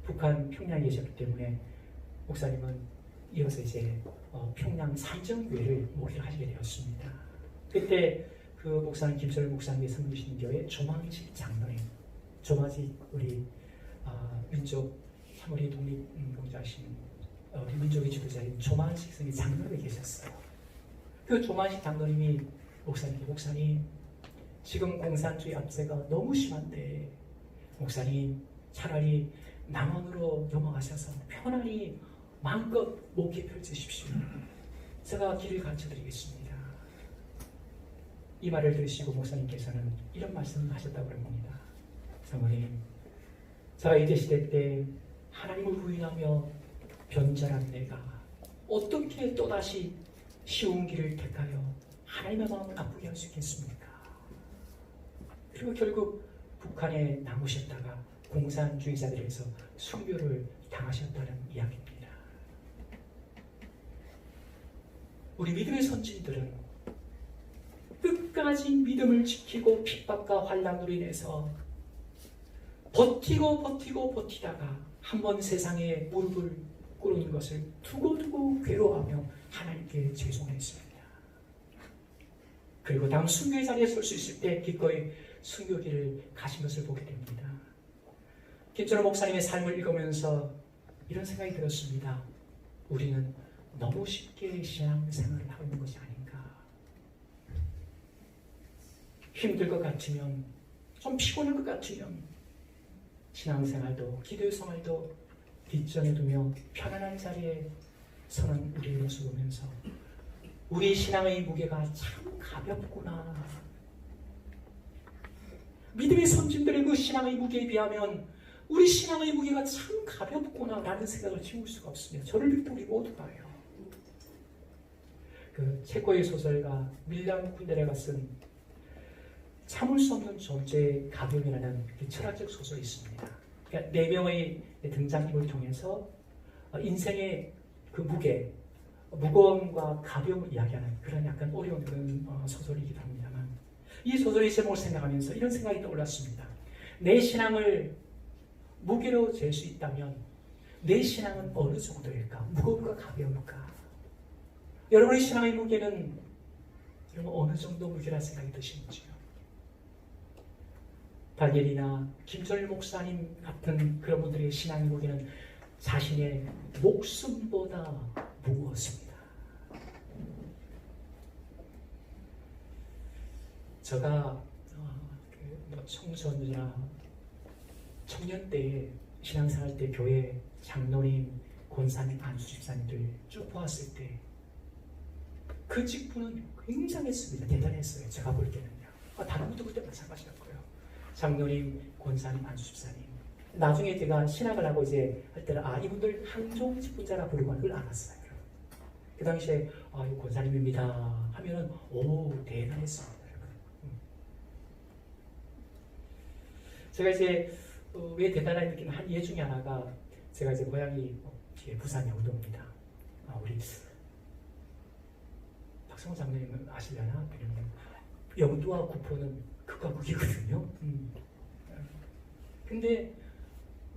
북한 평양에 계셨기 때문에 목사님은 이어서 이제 평양 삼정교회를 목회를 하시게 되었습니다. 그때 그 목사님 김철 목사님이 섬기시는 교회 조만식 장로님, 조만식 우리 민족 사모리 독립운동자신 우리 민족의 지도자인 조만식 선생님 장로에 계셨어요. 그 조만식 장로님이 목사님 지금 공산주의 압제가 너무 심한데 목사님 차라리 남원으로 넘어가셔서 편안히 마음껏 목회 펼치십시오. 제가 길을 가르쳐드리겠습니다. 이 말을 들으시고 목사님께서는 이런 말씀을 하셨다고 합니다. 사모님, 제가 이제 시대 때 하나님을 부인하며 변절한 내가 어떻게 또다시 쉬운 길을 택하여 하나님의 마음을 아프게 할 수 있겠습니까? 그리고 결국 북한에 남으셨다가 공산주의자들에서 순교를 당하셨다는 이야기입니다. 우리 믿음의 선진들은 끝까지 믿음을 지키고 핍박과 환난으로 인해서 버티다가 한번 세상에 무릎을 꿇는 것을 두고두고 괴로워하며 하나님께 죄송했습니다. 그리고 다음 순교의 자리에 설 수 있을 때 기꺼이 순교길을 가신 것을 보게 됩니다. 김철호 목사님의 삶을 읽으면서 이런 생각이 들었습니다. 우리는 너무 쉽게 신앙생활을 하고 있는 것이 아닌가. 힘들 것 같으면, 좀 피곤할 것 같으면 신앙생활도 기도의 생활도 뒷전에 두며 편안한 자리에 서는 우리의 모습을 보면서 우리 신앙의 무게가 참 가볍구나. 믿음의 선진들의 그 신앙의 무게에 비하면 우리 신앙의 무게가 참 가볍구나 라는 생각을 지울 수가 없습니다. 저를 비롯해 우리 모두가요. 그 체코의 소설가 밀란 쿤데라가 쓴 참을 수 없는 존재의 가벼움이라는 철학적 소설이 있습니다. 그러니까 4명의 등장인물을 통해서 인생의 그 무게, 무거움과 가벼움을 이야기하는 그런 약간 어려운 그런 소설이기도 합니다만, 이 소설의 제목을 생각하면서 이런 생각이 떠올랐습니다. 내 신앙을 무게로 잴 수 있다면 내 신앙은 어느 정도일까? 무거울까 가벼울까? 여러분의 신앙의 무게는 어느 정도 무게라는 생각이 드시는지요? 달예리나 김철 목사님 같은 그런 분들의 신앙의 무게는 자신의 목숨보다 무거웠습니다. 제가 청소년이나 청년 때 신앙생활 때 교회 장로님, 권사님, 안수집사님들 쭉 보았을 때 그 직분은 굉장했습니다. 대단했어요. 제가 볼 때는요. 다른 분도 그때 마찬가지였고요. 장로님, 권사님, 안수집사님. 나중에 제가 신학을 하고 이제 할 때는 이분들 항종 직분자라 부르고 그걸 알았어요. 그 당시에 이 권사님입니다 하면은 오 대단했습니다. 제가 이제 왜 대단하게 느끼는 한 예 중에 하나가 제가 이제 고향이 부산 영도입니다. 우리 박성호 장로님은 아시려나? 영도와 구포는 극과 극이거든요. 근데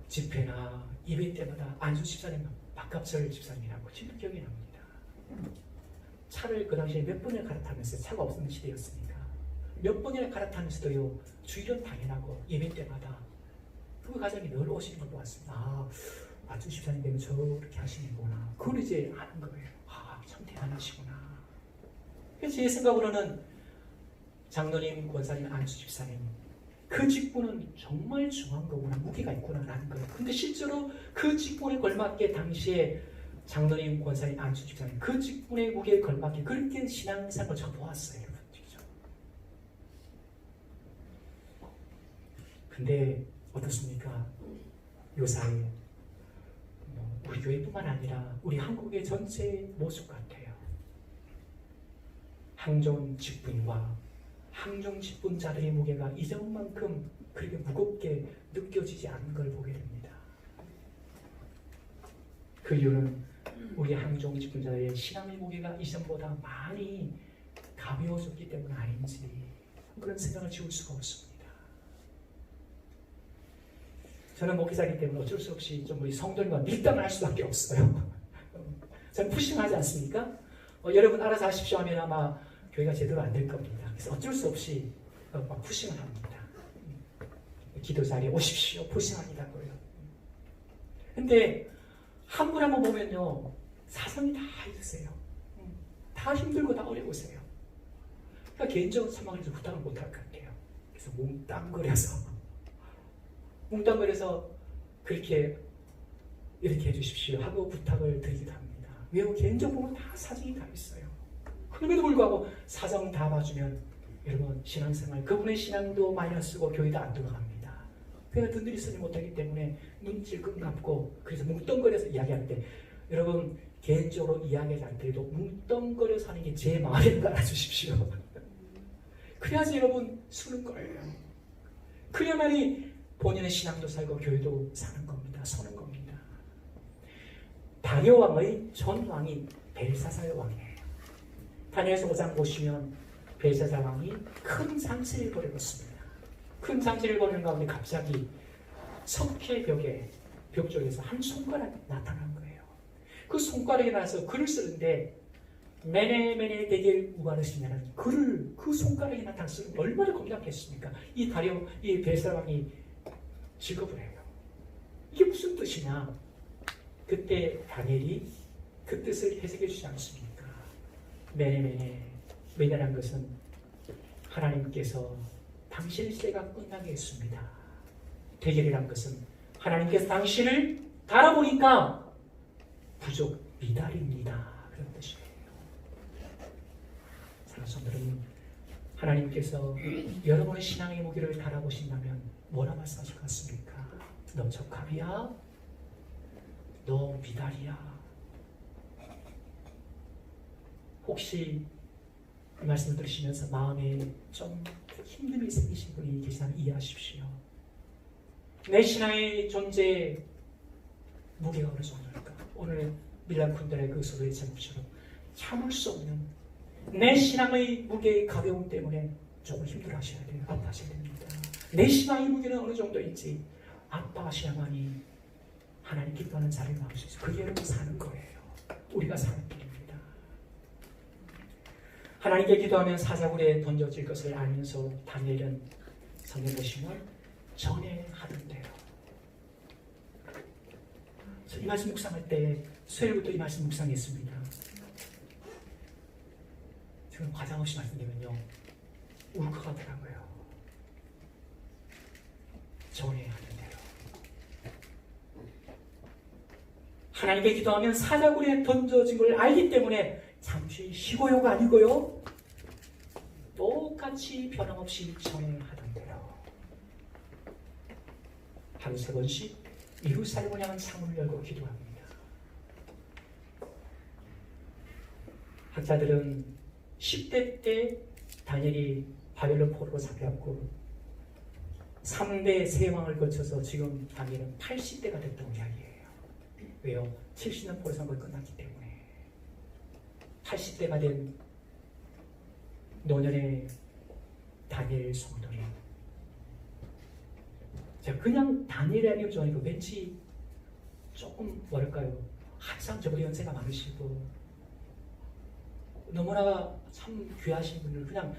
집회나 예배 때마다 안수 집사님, 박갑설 집사님이라고 지금 기억이 납니다. 차를 그 당시에 몇 번을 갈아타면서 차가 없는 시대였으니까 몇 번이나 갈아타면서도요 주일은 당연하고 예배 때마다 그 가정이 늘 오시는 걸 보았습니다. 안수 집사님 되면 저렇게 하시는구나. 그걸 이제 아는 거예요. 참 대단하시구나. 그래서 제 생각으로는 장로님, 권사님, 안수 집사님 그 직분은 정말 중요한 거구나, 무게가 있구나라는 거예요. 근데 실제로 그 직분에 걸맞게 당시에 장로님, 권사님, 안수 집사님 그 직분의 무게에 걸맞게 그렇게 신앙생활을 저 보았어요, 여러분. 근데 어떻습니까? 요사이 우리 교회뿐만 아니라 우리 한국의 전체 모습 같아요. 항종 직분과 항종 직분자들의 무게가 이전만큼 그렇게 무겁게 느껴지지 않는 걸 보게 됩니다. 그 이유는 우리 항종 직분자들의 신앙의 무게가 이전보다 많이 가벼워졌기 때문 아닌지 그런 생각을 지울 수가 없습니다. 저는 목회자이기 때문에 어쩔 수 없이 좀 우리 성도님과 밀당을 할 수밖에 없어요. 저는 푸싱하지 않습니까? 여러분 알아서 하십시오 하면 아마 교회가 제대로 안 될 겁니다. 그래서 어쩔 수 없이 막 푸싱을 합니다. 기도 자리에 오십시오. 푸싱합니다고요. 근데 한 분 한 분 보면요 사정이 다 있으세요. 다 힘들고 다 어려우세요. 그러니까 개인적으로 사망해서 부탁을 못할 것 같아요. 그래서 뭉땅거려서 그렇게 이렇게 해주십시오 하고 부탁을 드리기도 합니다. 왜요? 개인적으로 보면 다 사정이 다 있어요. 그럼에도 불구하고 사정 다 봐주면 여러분 신앙생활 그분의 신앙도 마이너스고 교회도 안 들어갑니다. 그래서 든든히 쓰지 못하기 때문에 눈질 끈감고 그래서 뭉뚱거려서 이야기할 때 여러분 개인적으로 이야기하지 않더라도 뭉뚱거려서 하는 게 제 마음에 따라주십시오. 그래야지 여러분 쓰는 거예요. 그래야만이 본인의 신앙도 살고 교회도 사는 겁니다. 서는 겁니다. 다리오 왕의 전 왕이 벨사살 왕이에요. 다니엘서 5장 보시면 벨사살 왕이 큰 상실을 벌였습니다. 큰 상실을 벌이는 가운데 갑자기 석회 벽 쪽에서 한 손가락이 나타난 거예요. 그 손가락이 나서 글을 쓰는데 메네 데겔 우가르시냐는 글을 그 손가락이 나타나서 얼마나 겁나겠습니까? 이 벨사살 왕이 직업을 해요. 이게 무슨 뜻이냐? 그때 다니엘이 그 뜻을 해석해 주지 않습니까? 메네라는 것은 하나님께서 당신의 시대가 끝나게 했습니다. 대결이라는 것은 하나님께서 당신을 달아보니까 부족 미달입니다. 그런 뜻이에요. 사랑하는 성도들, 하나님께서 여러분의 신앙의 무게를 달아보신다면 뭐라 말씀하실 것 같습니까? 너 적합이야? 너 미달이야? 혹시 이 말씀을 들으시면서 마음에 좀 힘듦이 생기신 분이 계시다면 이해하십시오. 내 신앙의 존재 무게가 어느 정도일까? 오늘 밀란 쿤들의 그 소리의 제목처럼 참을 수 없는 내 신앙의 무게의 가벼움 때문에 조금 힘들어하셔야 돼요. 아파하셔야 됩니다. 내 신앙의 무게는 어느 정도인지 아파하셔야만이 하나님 기뻐하는 자리를 나올 수 있어요. 그게 여러분 사는 거예요. 우리가 사는 길입니다. 하나님께 기도하면 사자굴에 던져질 것을 알면서 다니엘은 성경 보시면 전에 하던 대로. 이 말씀 묵상할 때 수요일부터 이 말씀 묵상했습니다. 지금 과장 없이 말씀드리면요 울컥하더라고요. 전에 하던 대로. 하나님께 기도하면 사자굴에 던져진 걸 알기 때문에 잠시 쉬고요가 아니고요 똑같이 변함없이 전에 하던 대로 하루 3번씩 예루살렘을 향한 창문을 열고 기도합니다. 학자들은 10대 때 다니엘이 바벨론 포로로 잡혀갔고 3대 세왕을 거쳐서 지금 다니엘은 80대가 됐다고 이야기해요. 왜요? 70년 포로 선거가 끝났기 때문에 80대가 된 노년의 다니엘 성도님, 제가 그냥 다니엘이 아니고 저니까 왠지 조금 뭐랄까요, 항상 저보다 연세가 많으시고 너무나 참 귀하신 분을 그냥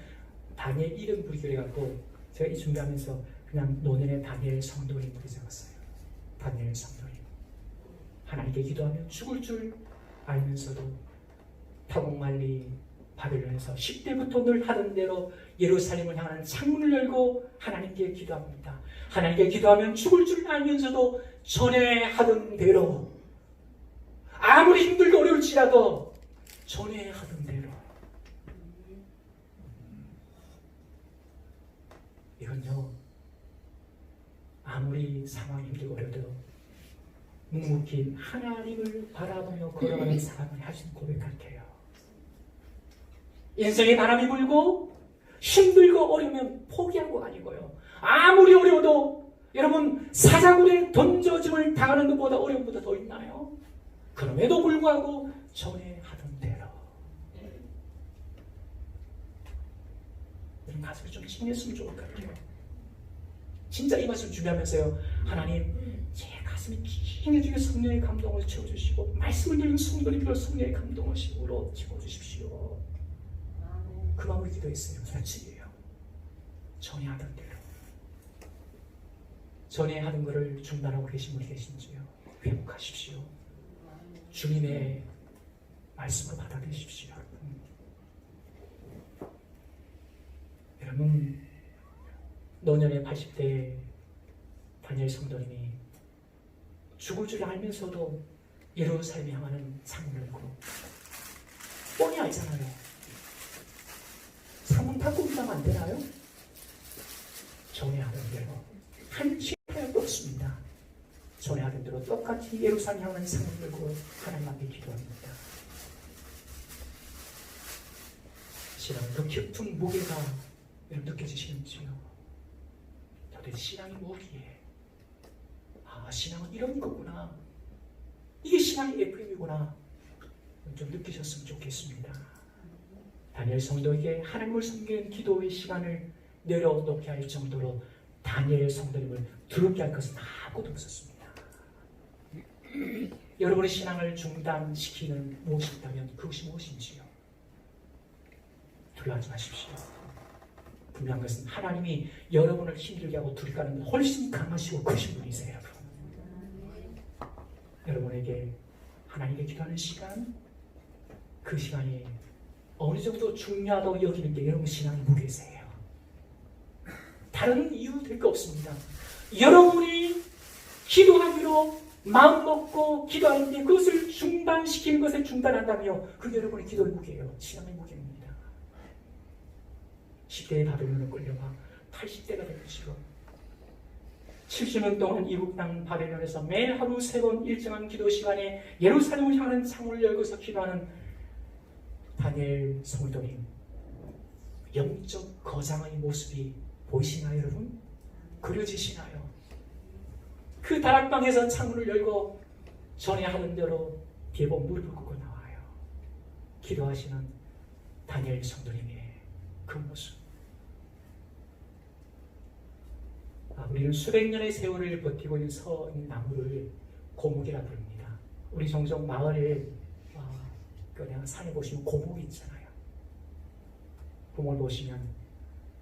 다니엘 이름 부르기로 해갖고 제가 이 준비하면서 그냥 노년의 다니엘 성도님 부르 적었어요. 다니엘 성도님. 하나님께 기도하면 죽을 줄 알면서도 타국만리 바벨론에서 10대부터 늘 하던 대로 예루살렘을 향하는 창문을 열고 하나님께 기도합니다. 하나님께 기도하면 죽을 줄 알면서도 전에 하던 대로 아무리 힘들고 어려울지라도 전에 하던 대로. 이건요, 아무리 상황이 힘들고 어려도 묵묵히 하나님을 바라보며 걸어가는 사람이 하신 고백 같아요. 인생에 바람이 불고 힘들고 어려우면 포기한 거 아니고요. 아무리 어려워도 여러분 사자굴에 던져짐을 당하는 것보다 어려운 것보다 더 있나요? 그럼에도 불구하고 전에 하던 대로. 여러분 가슴을 좀 찡했으면 좋을 것 같아요. 진짜 이 말씀 준비하면서요, 하나님 제 가슴이 찡해지게 성령의 감동을 채워주시고 말씀을 들은 성도님들 성령의 감동을 식으로 채워주십시오. 그 마음으로 기도했어요. 며칠이에요. 전에 하던 대로. 전에 하던 것을 중단하고 계신 분이 계신지요? 회복하십시오. 주님의 말씀으로 받아들이십시오. 여러분, 노년의 80대 다니엘 성도님이 죽을 줄 알면서도 예루살렘에 향하는 창문을 열고, 뻔히 알잖아요. 창문 닫고 있다면 안 되나요? 전에 하던 대로 한 실패도 없습니다. 전에 하던 대로 똑같이 예루살렘 향하는 창문을 열고 하나님 앞에 기도합니다. 신앙 그 깊은 무게가 여러분 느껴지시는지요? 도대체 신앙이 뭐기에? 아, 신앙은 이런 거구나. 이게 신앙의 FM이구나. 좀 느끼셨으면 좋겠습니다. 다니엘 성도에게 하나님을 섬기는 기도의 시간을 내려놓게 할 정도로 다니엘 성도님을 두렵게 할 것은 아무것도 없었습니다. 여러분의 신앙을 중단시키는 무엇이 있다면 그것이 무엇인지요? 두려워하지 마십시오. 분명한 것은 하나님이 여러분을 힘들게 하고 두렵게 하는 훨씬 강하시고 크신 분이세요. 여러분에게 하나님께 기도하는 시간, 그 시간이 어느 정도 중요하다고 여기는 게 여러분 신앙의 무게세요. 다른 이유 될 거 없습니다. 여러분이 기도하기로 마음먹고 기도하는데 그것을 중단시키는 것을 중단한다며 그게 여러분의 기도의 무게예요. 신앙의 무게입니다. 10대의 바벨론을 끌려가 80대가 된 것이고 70년 동안 이국 땅 바벨론에서 매일 하루 3번 일정한 기도 시간에 예루살렘을 향하는 창문을 열고서 기도하는 다니엘 성도님, 영적 거장의 모습이 보이시나요, 여러분? 그려지시나요? 그 다락방에서 창문을 열고 전에 하던 대로 대복 무릎을 꿇고 나와요. 기도하시는 다니엘 성도님의 그 모습. 우리는 수백 년의 세월을 버티고 있는 서 나무를 고목이라 부릅니다. 우리 종종 마을에 그냥 산에 보시면 고목이 있잖아요. 고목을 보시면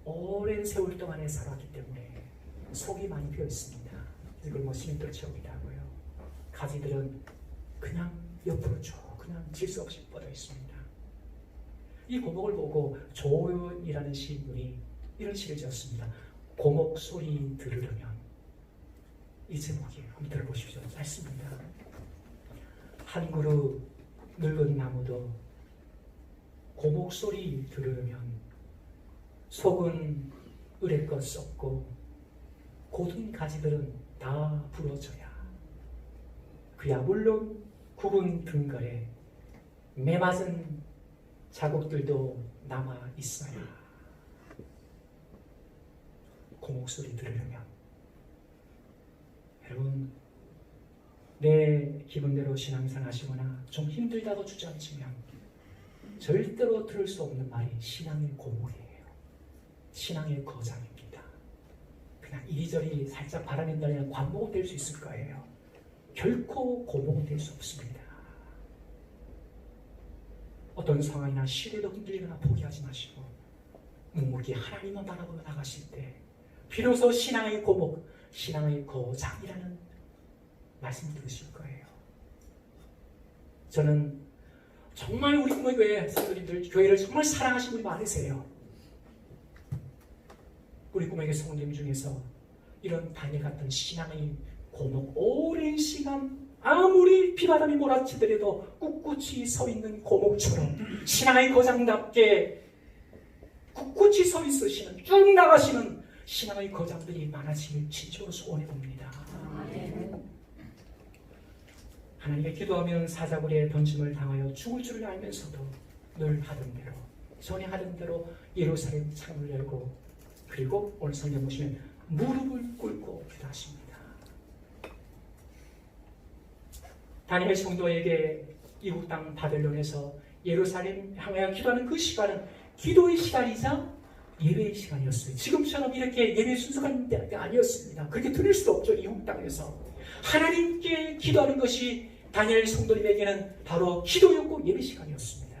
오랜 세월 동안에 살았기 때문에 속이 많이 비어 있습니다. 이걸 뭐 시민들 채우기도 하고요. 가지들은 그냥 옆으로 쭉 그냥 질서 없이 뻗어 있습니다. 이 고목을 보고 조은이라는 시인분이 이런 시를 지었습니다. 고목 소리 들으려면, 이 제목이에요. 한번 들어보십시오. 짧습니다. 한 그루 늙은 나무도 고목 소리 들으면 속은 으레껏 썩고 고든 가지들은 다 부러져야 그야 물론 굽은 등갈에 매맞은 자국들도 남아 있어야 그 목소리 들으려면 여러분 내 기분대로 신앙생활 하시거나 좀 힘들다고 주저앉으면 절대로 들을 수 없는 말이 신앙의 고목이에요. 신앙의 거장입니다. 그냥 이리저리 살짝 바라낸다면 관목은 될 수 있을 거예요. 결코 고목은 될 수 없습니다. 어떤 상황이나 시대도 흔들리거나 포기하지 마시고 묵묵히 하나님만 바라보고 나가실 때 비로소 신앙의 고목, 신앙의 거장이라는 말씀을 들으실 거예요. 저는 정말 우리 교회 성도님들 교회를 정말 사랑하시는 분이 많으세요. 우리 꿈에게 성도님 중에서 이런 다니엘 같은 신앙의 고목, 오랜 시간 아무리 비바람이 몰아치더라도 꿋꿋이 서 있는 고목처럼 신앙의 거장답게 꿋꿋이 서 있으시는 쭉 나가시는 신앙의 거장들이 많아지길 진심으로 소원해 봅니다. 하나님께 기도하면 사자굴에 던짐을 당하여 죽을 줄을 알면서도 늘 하던 대로 전에 하던 대로 예루살렘 창을 열고 그리고 오늘 성경 보시면 무릎을 꿇고 기도하십니다. 다니엘 성도에게 이국 땅 바벨론에서 예루살렘 향하여 기도하는 그 시간은 기도의 시간이자 예배의 시간이었어요. 지금처럼 이렇게 예배 순서가 아니었습니다. 그렇게 드릴 수도 없죠. 이국 땅에서 하나님께 기도하는 것이 다니엘 성도님에게는 바로 기도였고 예배 시간이었습니다.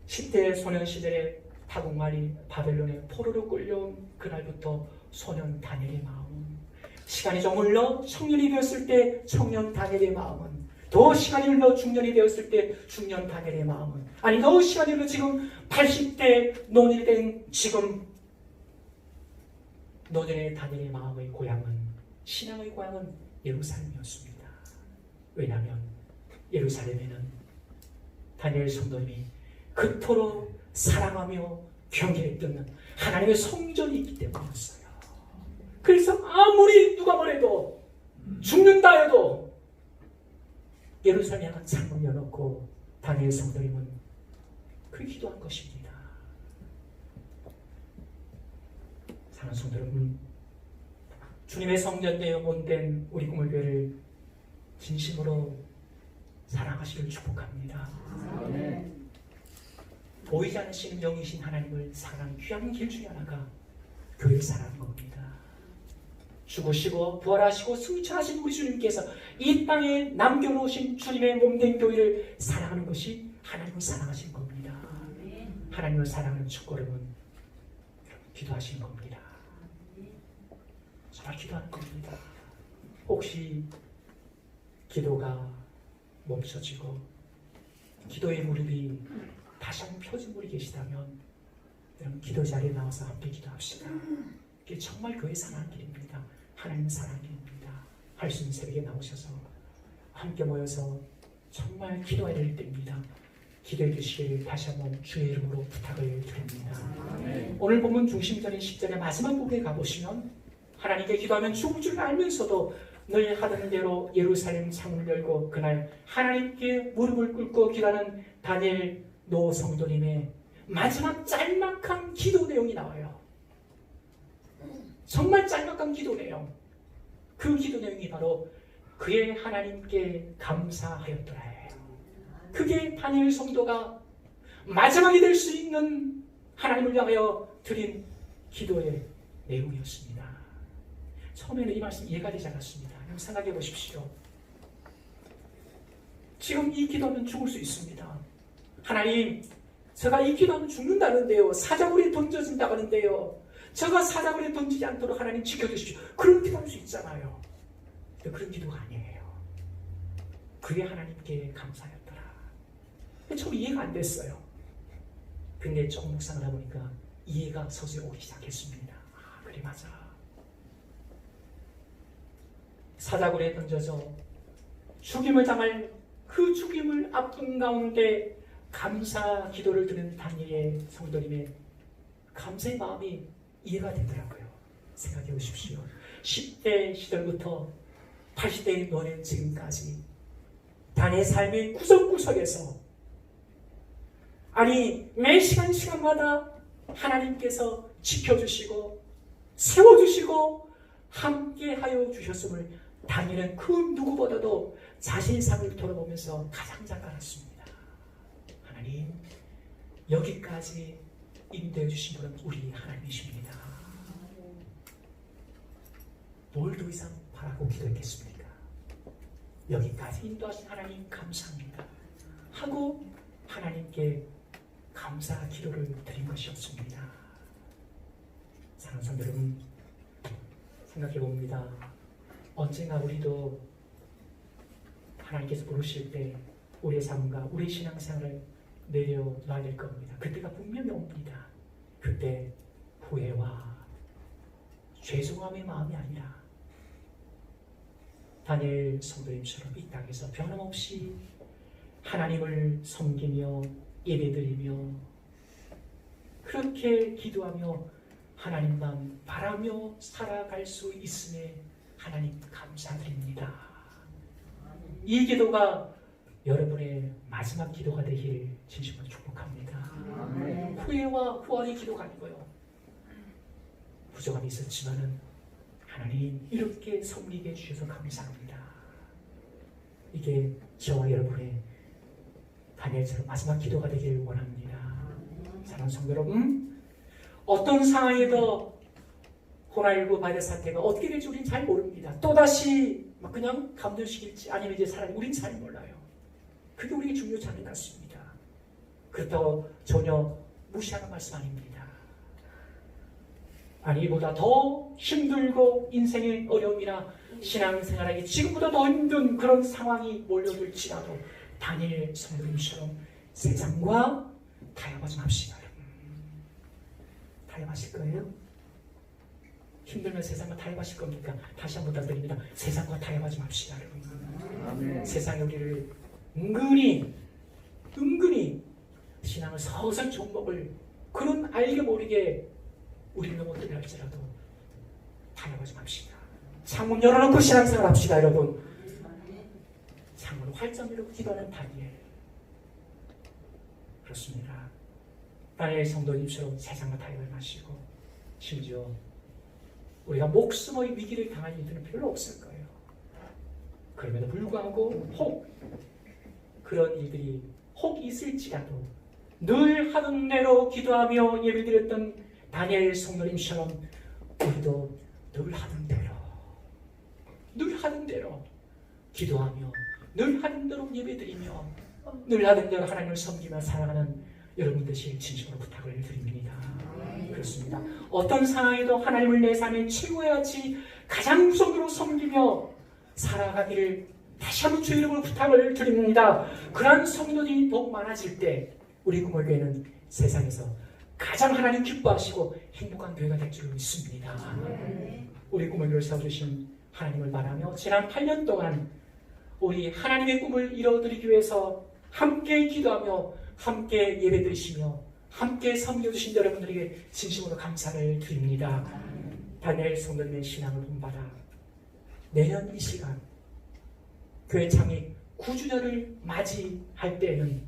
10대 소년 시절에 타국말이 바벨론에 포로로 끌려온 그날부터 소년 다니엘의 마음은 시간이 좀 흘러 청년이 되었을 때 청년 다니엘의 마음은 더 시간이 흘러 중년이 되었을 때 중년 다니엘의 마음은 아니 더 시간이 흘러 지금 80대 노년이 된 지금 노년의 다니엘의 마음의 고향은 신앙의 고향은 예루살렘이었습니다. 왜냐하면 예루살렘에는 다니엘 성도님이 그토록 사랑하며 경외했던 하나님의 성전이 있기 때문이었어요. 그래서 아무리 누가 뭐래도 죽는다 해도 예루살렘에 향한 창문을 열어놓고 다니엘 성도님은 그렇게 기도한 것입니다. 사랑하는 성도 여러분, 주님의 성전되어 온된 우리 꿈을교회를 진심으로 사랑하시길 축복합니다. 보이지 않으시는 영이신 하나님을 사랑하는 귀한 길 중에 하나가 교회를 사랑하는 겁니다. 죽으시고 부활하시고 승천하신 우리 주님께서 이 땅에 남겨놓으신 주님의 몸된 교회를 사랑하는 것이 하나님을 사랑하신 겁니다. 하나님을 사랑하는 첫걸음은 기도하시는 겁니다. 정말 기도하는 겁니다. 혹시 기도가 멈춰지고 기도의 무릎이 다시 한번 펴진 분이 계시다면 여러분 기도 자리에 나와서 함께 기도합시다. 이게 정말 교회 사랑하는 길입니다. 하나님은 사랑하는 길입니다. 할 수 있는 새벽에 나오셔서 함께 모여서 정말 기도해야 될 때입니다. 기도해 주시기를 다시 한번 주의 이름으로 부탁을 드립니다. 오늘 본문 중심절인 10절의 마지막 부분에 가보시면 하나님께 기도하면 죽을 줄 알면서도 늘 하던 대로 예루살렘 창문을 열고 그날 하나님께 무릎을 꿇고 기도하는 다니엘 노 성도님의 마지막 짤막한 기도 내용이 나와요. 정말 짤막한 기도 내용. 그 기도 내용이 바로 그의 하나님께 감사하였더라예요. 그게 다니엘 성도가 마지막이 될 수 있는 하나님을 향하여 드린 기도의 내용이었습니다. 처음에는 이 말씀 이해가 되지 않았습니다. 생각해 보십시오. 지금 이 기도하면 죽을 수 있습니다. 하나님, 제가 이 기도하면 죽는다는데요. 사자굴에 던져진다고 하는데요. 제가 사자굴에 던지지 않도록 하나님 지켜주십시오. 그런 기도할 수 있잖아요. 근데 그런 기도가 아니에요. 그게 하나님께 감사였더라. 처음 이해가 안 됐어요. 근데 조금 묵상을 하다 보니까 이해가 서서히 오기 시작했습니다. 아, 그래 맞아. 사자굴에 던져서 죽임을 당할 그 죽임을 앞둔 가운데 감사 기도를 드는 다니엘의 성도님의 감사의 마음이 이해가 되더라고요. 생각해 보십시오. 10대 시절부터 80대의 노년 지금까지 다니엘 삶의 구석구석에서 아니 매 시간마다 하나님께서 지켜주시고 세워주시고 함께하여 주셨음을 다니엘은 그 누구보다도 자신의 삶을 돌아보면서 가장 잘 알았습니다. 하나님, 여기까지 인도해 주신 분은 우리 하나님이십니다. 뭘 더 이상 바라고 기도했겠습니까? 여기까지 인도하신 하나님 감사합니다 하고 하나님께 감사 기도를 드린 것이었습니다. 사랑하는 성도 여러분, 생각해 봅니다. 언젠가 우리도 하나님께서 부르실 때 우리의 삶과 우리의 신앙생활을 내려놔야 될 겁니다. 그때가 분명히 옵니다. 그때 후회와 죄송함의 마음이 아니라 다니엘 성도님처럼 이 땅에서 변함없이 하나님을 섬기며 예배드리며 그렇게 기도하며 하나님만 바라며 살아갈 수 있음에 하나님 감사드립니다. 이 기도가 여러분의 마지막 기도가 되길 진심으로 축복합니다. 후회와 후원의 기도가 아니고요. 부족함이 있었지만은 하나님 이렇게 섬기게 해주셔서 감사합니다. 이게 저와 여러분의 다니엘처럼 마지막 기도가 되길 원합니다. 사랑하는 성도 여러분, 어떤 상황에도 코로나19 바이러스 사태가 어떻게 될지 우리는 잘 모릅니다. 또다시 그냥 감전시킬지 아니면 이제 사람이 우린 잘 몰라요. 그게 우리에게 중요하지 않은 것 같습니다. 그렇다고 전혀 무시하는 말씀 아닙니다. 아니 이보다 더 힘들고 인생의 어려움이나 신앙생활하기 지금보다 더 힘든 그런 상황이 몰려들지라도 다니엘 성도님처럼 세상과 타협하지 맙시다. 타협하실 거예요? 힘들면 세상과 타협하실 겁니까? 다시 한번 부탁드립니다. 세상과 타협하지 맙시다. 여러분. 세상이 우리를 은근히 신앙을 서서히 좀먹을 그런 알게 모르게 우리를 넘어뜨려 할지라도 타협하지 맙시다. 창문 열어놓고 신앙생활 합시다. 여러분. 창문을 활짝 열고 기도하는 다니엘. 그렇습니다. 다니엘 성도님처럼 세상과 타협을 마시고 심지어 우리가 목숨의 위기를 당할 일들은 별로 없을 거예요. 그럼에도 불구하고 혹 그런 일들이 혹 있을지라도 늘 하던 대로 기도하며 예배드렸던 다니엘 성도님처럼 우리도 늘 하던 대로 기도하며 늘 하던 대로 예배드리며 늘 하던 대로 하나님을 섬기며 살아가는 여러분 되실 진심으로 부탁을 드립니다. 그렇습니다. 어떤 상황에도 하나님을 내 삶의 최고의 가치 가장 우선으로 섬기며 살아가기를 다시 한번 주의 이름으로 부탁을 드립니다. 그러한 성도들이 더욱 많아질 때 우리 구물교회는 세상에서 가장 하나님 기뻐하시고 행복한 교회가 될 줄 믿습니다. 우리 구물교회를 세워주신 하나님을 바라며 지난 8년 동안 우리 하나님의 꿈을 이뤄드리기 위해서 함께 기도하며 함께 예배드리시며 함께 섬겨주신 여러분들에게 진심으로 감사를 드립니다. 다니엘 성도님의 신앙을 본받아 내년 이 시간 교회 창립 9주년을 맞이할 때에는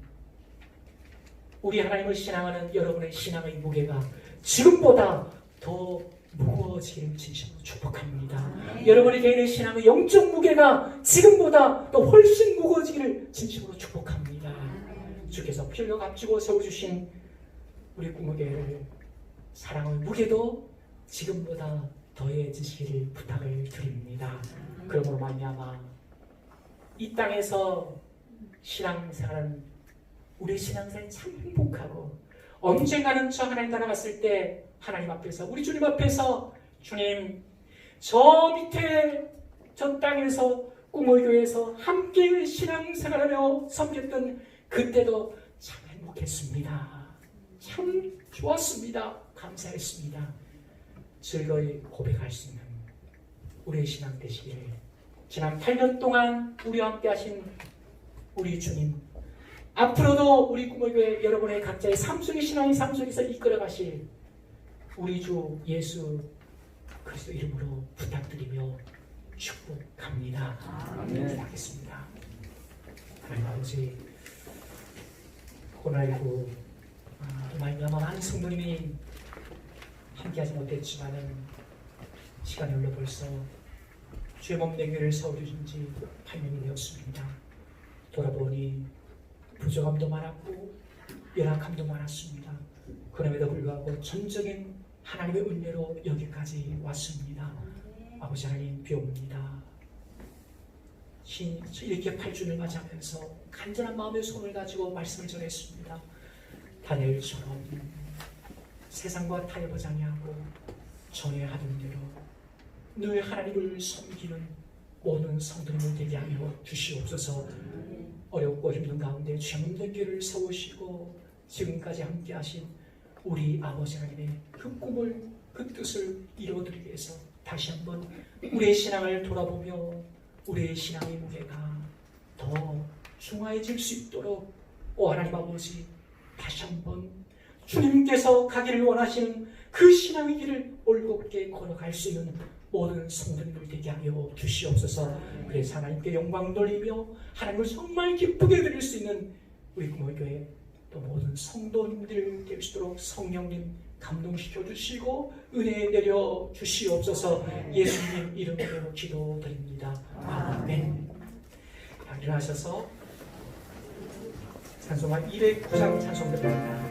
우리 하나님을 신앙하는 여러분의 신앙의 무게가 지금보다 더 무거워지기를 진심으로 축복합니다. 여러분의 개인의 신앙의 영적 무게가 지금보다 더 훨씬 무거워지기를 진심으로 축복합니다. 주께서 피 흘려 값지고 세워주신 우리 꿈무교회를 사랑의 무게도 지금보다 더해지시기를 부탁을 드립니다. 그러므로 말미암아 이 땅에서 신앙생활은 우리 신앙생활이 참 행복하고 언젠가는 저 하나님 나라 갔을 때 하나님 앞에서 우리 주님 앞에서 주님 저 밑에 저 땅에서 꿈물교회에서 함께 신앙생활하며 섬겼던 그때도 참 행복했습니다. 참 좋았습니다. 감사했습니다. 즐거이 고백할 수 있는 우리의 신앙 되시기를 지난 8년 동안 우리와 함께 하신 우리 주님 앞으로도 우리 꿈물교회 여러분의 각자의 삶 속의 신앙의 삶 속에서 이끌어 가실 우리 주 예수 그리스도 이름으로 부탁드리며 축복합니다. 기도하겠습니다. 하나님 아버지 코로나19 말미암아 많은 성도님이 함께하지 못했지만은 시간이 흘러 벌써 주의 몸 내교를 세워주신 지 8년이 되었습니다. 돌아보니 부족함도 많았고 연약함도 많았습니다. 그럼에도 불구하고 전적인 하나님의 은혜로 여기까지 왔습니다. 아버지 하나님 비옵니다. 이렇게 8주를 맞이하면서 간절한 마음의 손을 가지고 말씀을 전했습니다. 다니엘처럼 세상과 타협하지 아니하고 전에 하던 대로 늘 하나님을 섬기는 모든 성도님을 되게 하여 주시옵소서. 어렵고 힘든 가운데 죄없는 길을 세우시고 지금까지 함께 하신 우리 아버지 하나님의 그 꿈을 그 뜻을 이루어드리기 위해서 다시 한번 우리의 신앙을 돌아보며 우리의 신앙의 무게가 더 중화해질 수 있도록 오 하나님 아버지 다시 한번 주님께서 가기를 원하시는 그 신앙의 길을 올곧게 걸어갈 수 있는 모든 성도님들 되게 하여 주시옵소서. 그래서 하나님께 영광 돌리며 하나님을 정말 기쁘게 드릴 수 있는 우리 구모교회 또 모든 성도님들 될 수 있도록 성령님 감동시켜 주시고 은혜 내려 주시옵소서. 예수님 이름으로 기도드립니다. 아멘. 일어나셔서 찬송가 209장 찬송 드립니다.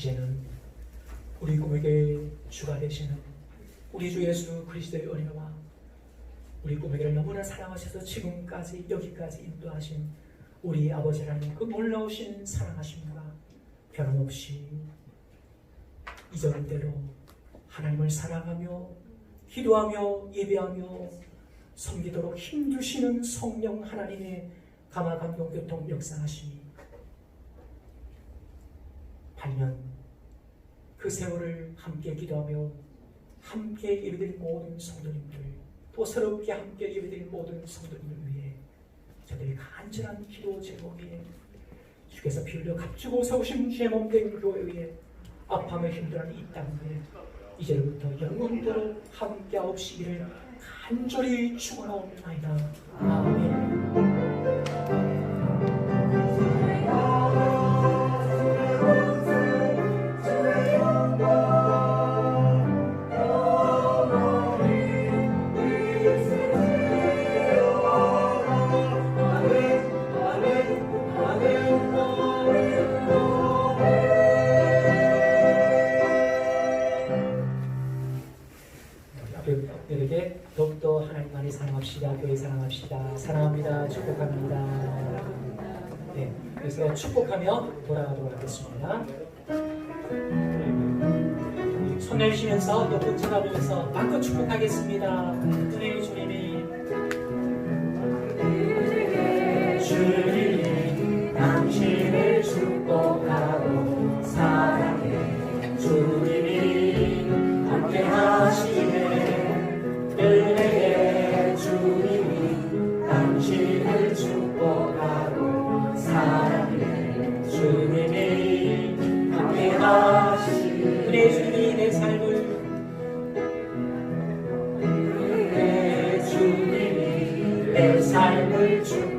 이제는 우리 꿈에게 주가 되시는 우리 주 예수 그리스도의 은혜와 우리 꿈에게를 너무나 사랑하셔서 지금까지 여기까지 인도하신 우리 아버지 하나님 그 놀라우신 사랑하심과 변함없이 이전대로 하나님을 사랑하며 기도하며 예배하며 섬기도록 힘주시는 성령 하나님의 감화감동교통 역사하심이 8년 그 세월을 함께 기도하며 함께 예배드린 모든 성도님들 또 새롭게 함께 예배드린 모든 성도님을 위해 저들이 간절한 기도 제목에 주께서 피 흘려 값주고 세우신 주의 몸된 교회에 아파하며 힘들어하는 이 땅에 이제부터 영원토록 함께하옵시기를 간절히 축원하옵나이다. 아멘. 사랑합니다. 축복합니다. 네, 그래서 축복하며 돌아가도록 하겠습니다. 손 내주시면서 또 분 쳐다보면서 마음껏 축복하겠습니다. 은혜의 주님이 주님이 당신을 축복하고 사랑해 주님이 함께 하시네 은혜의 주님이 당신을 축복하고 사랑해 주님이 함께 하시네 은혜의 주님이 내 삶을 내 주님이 내 삶을 축복하고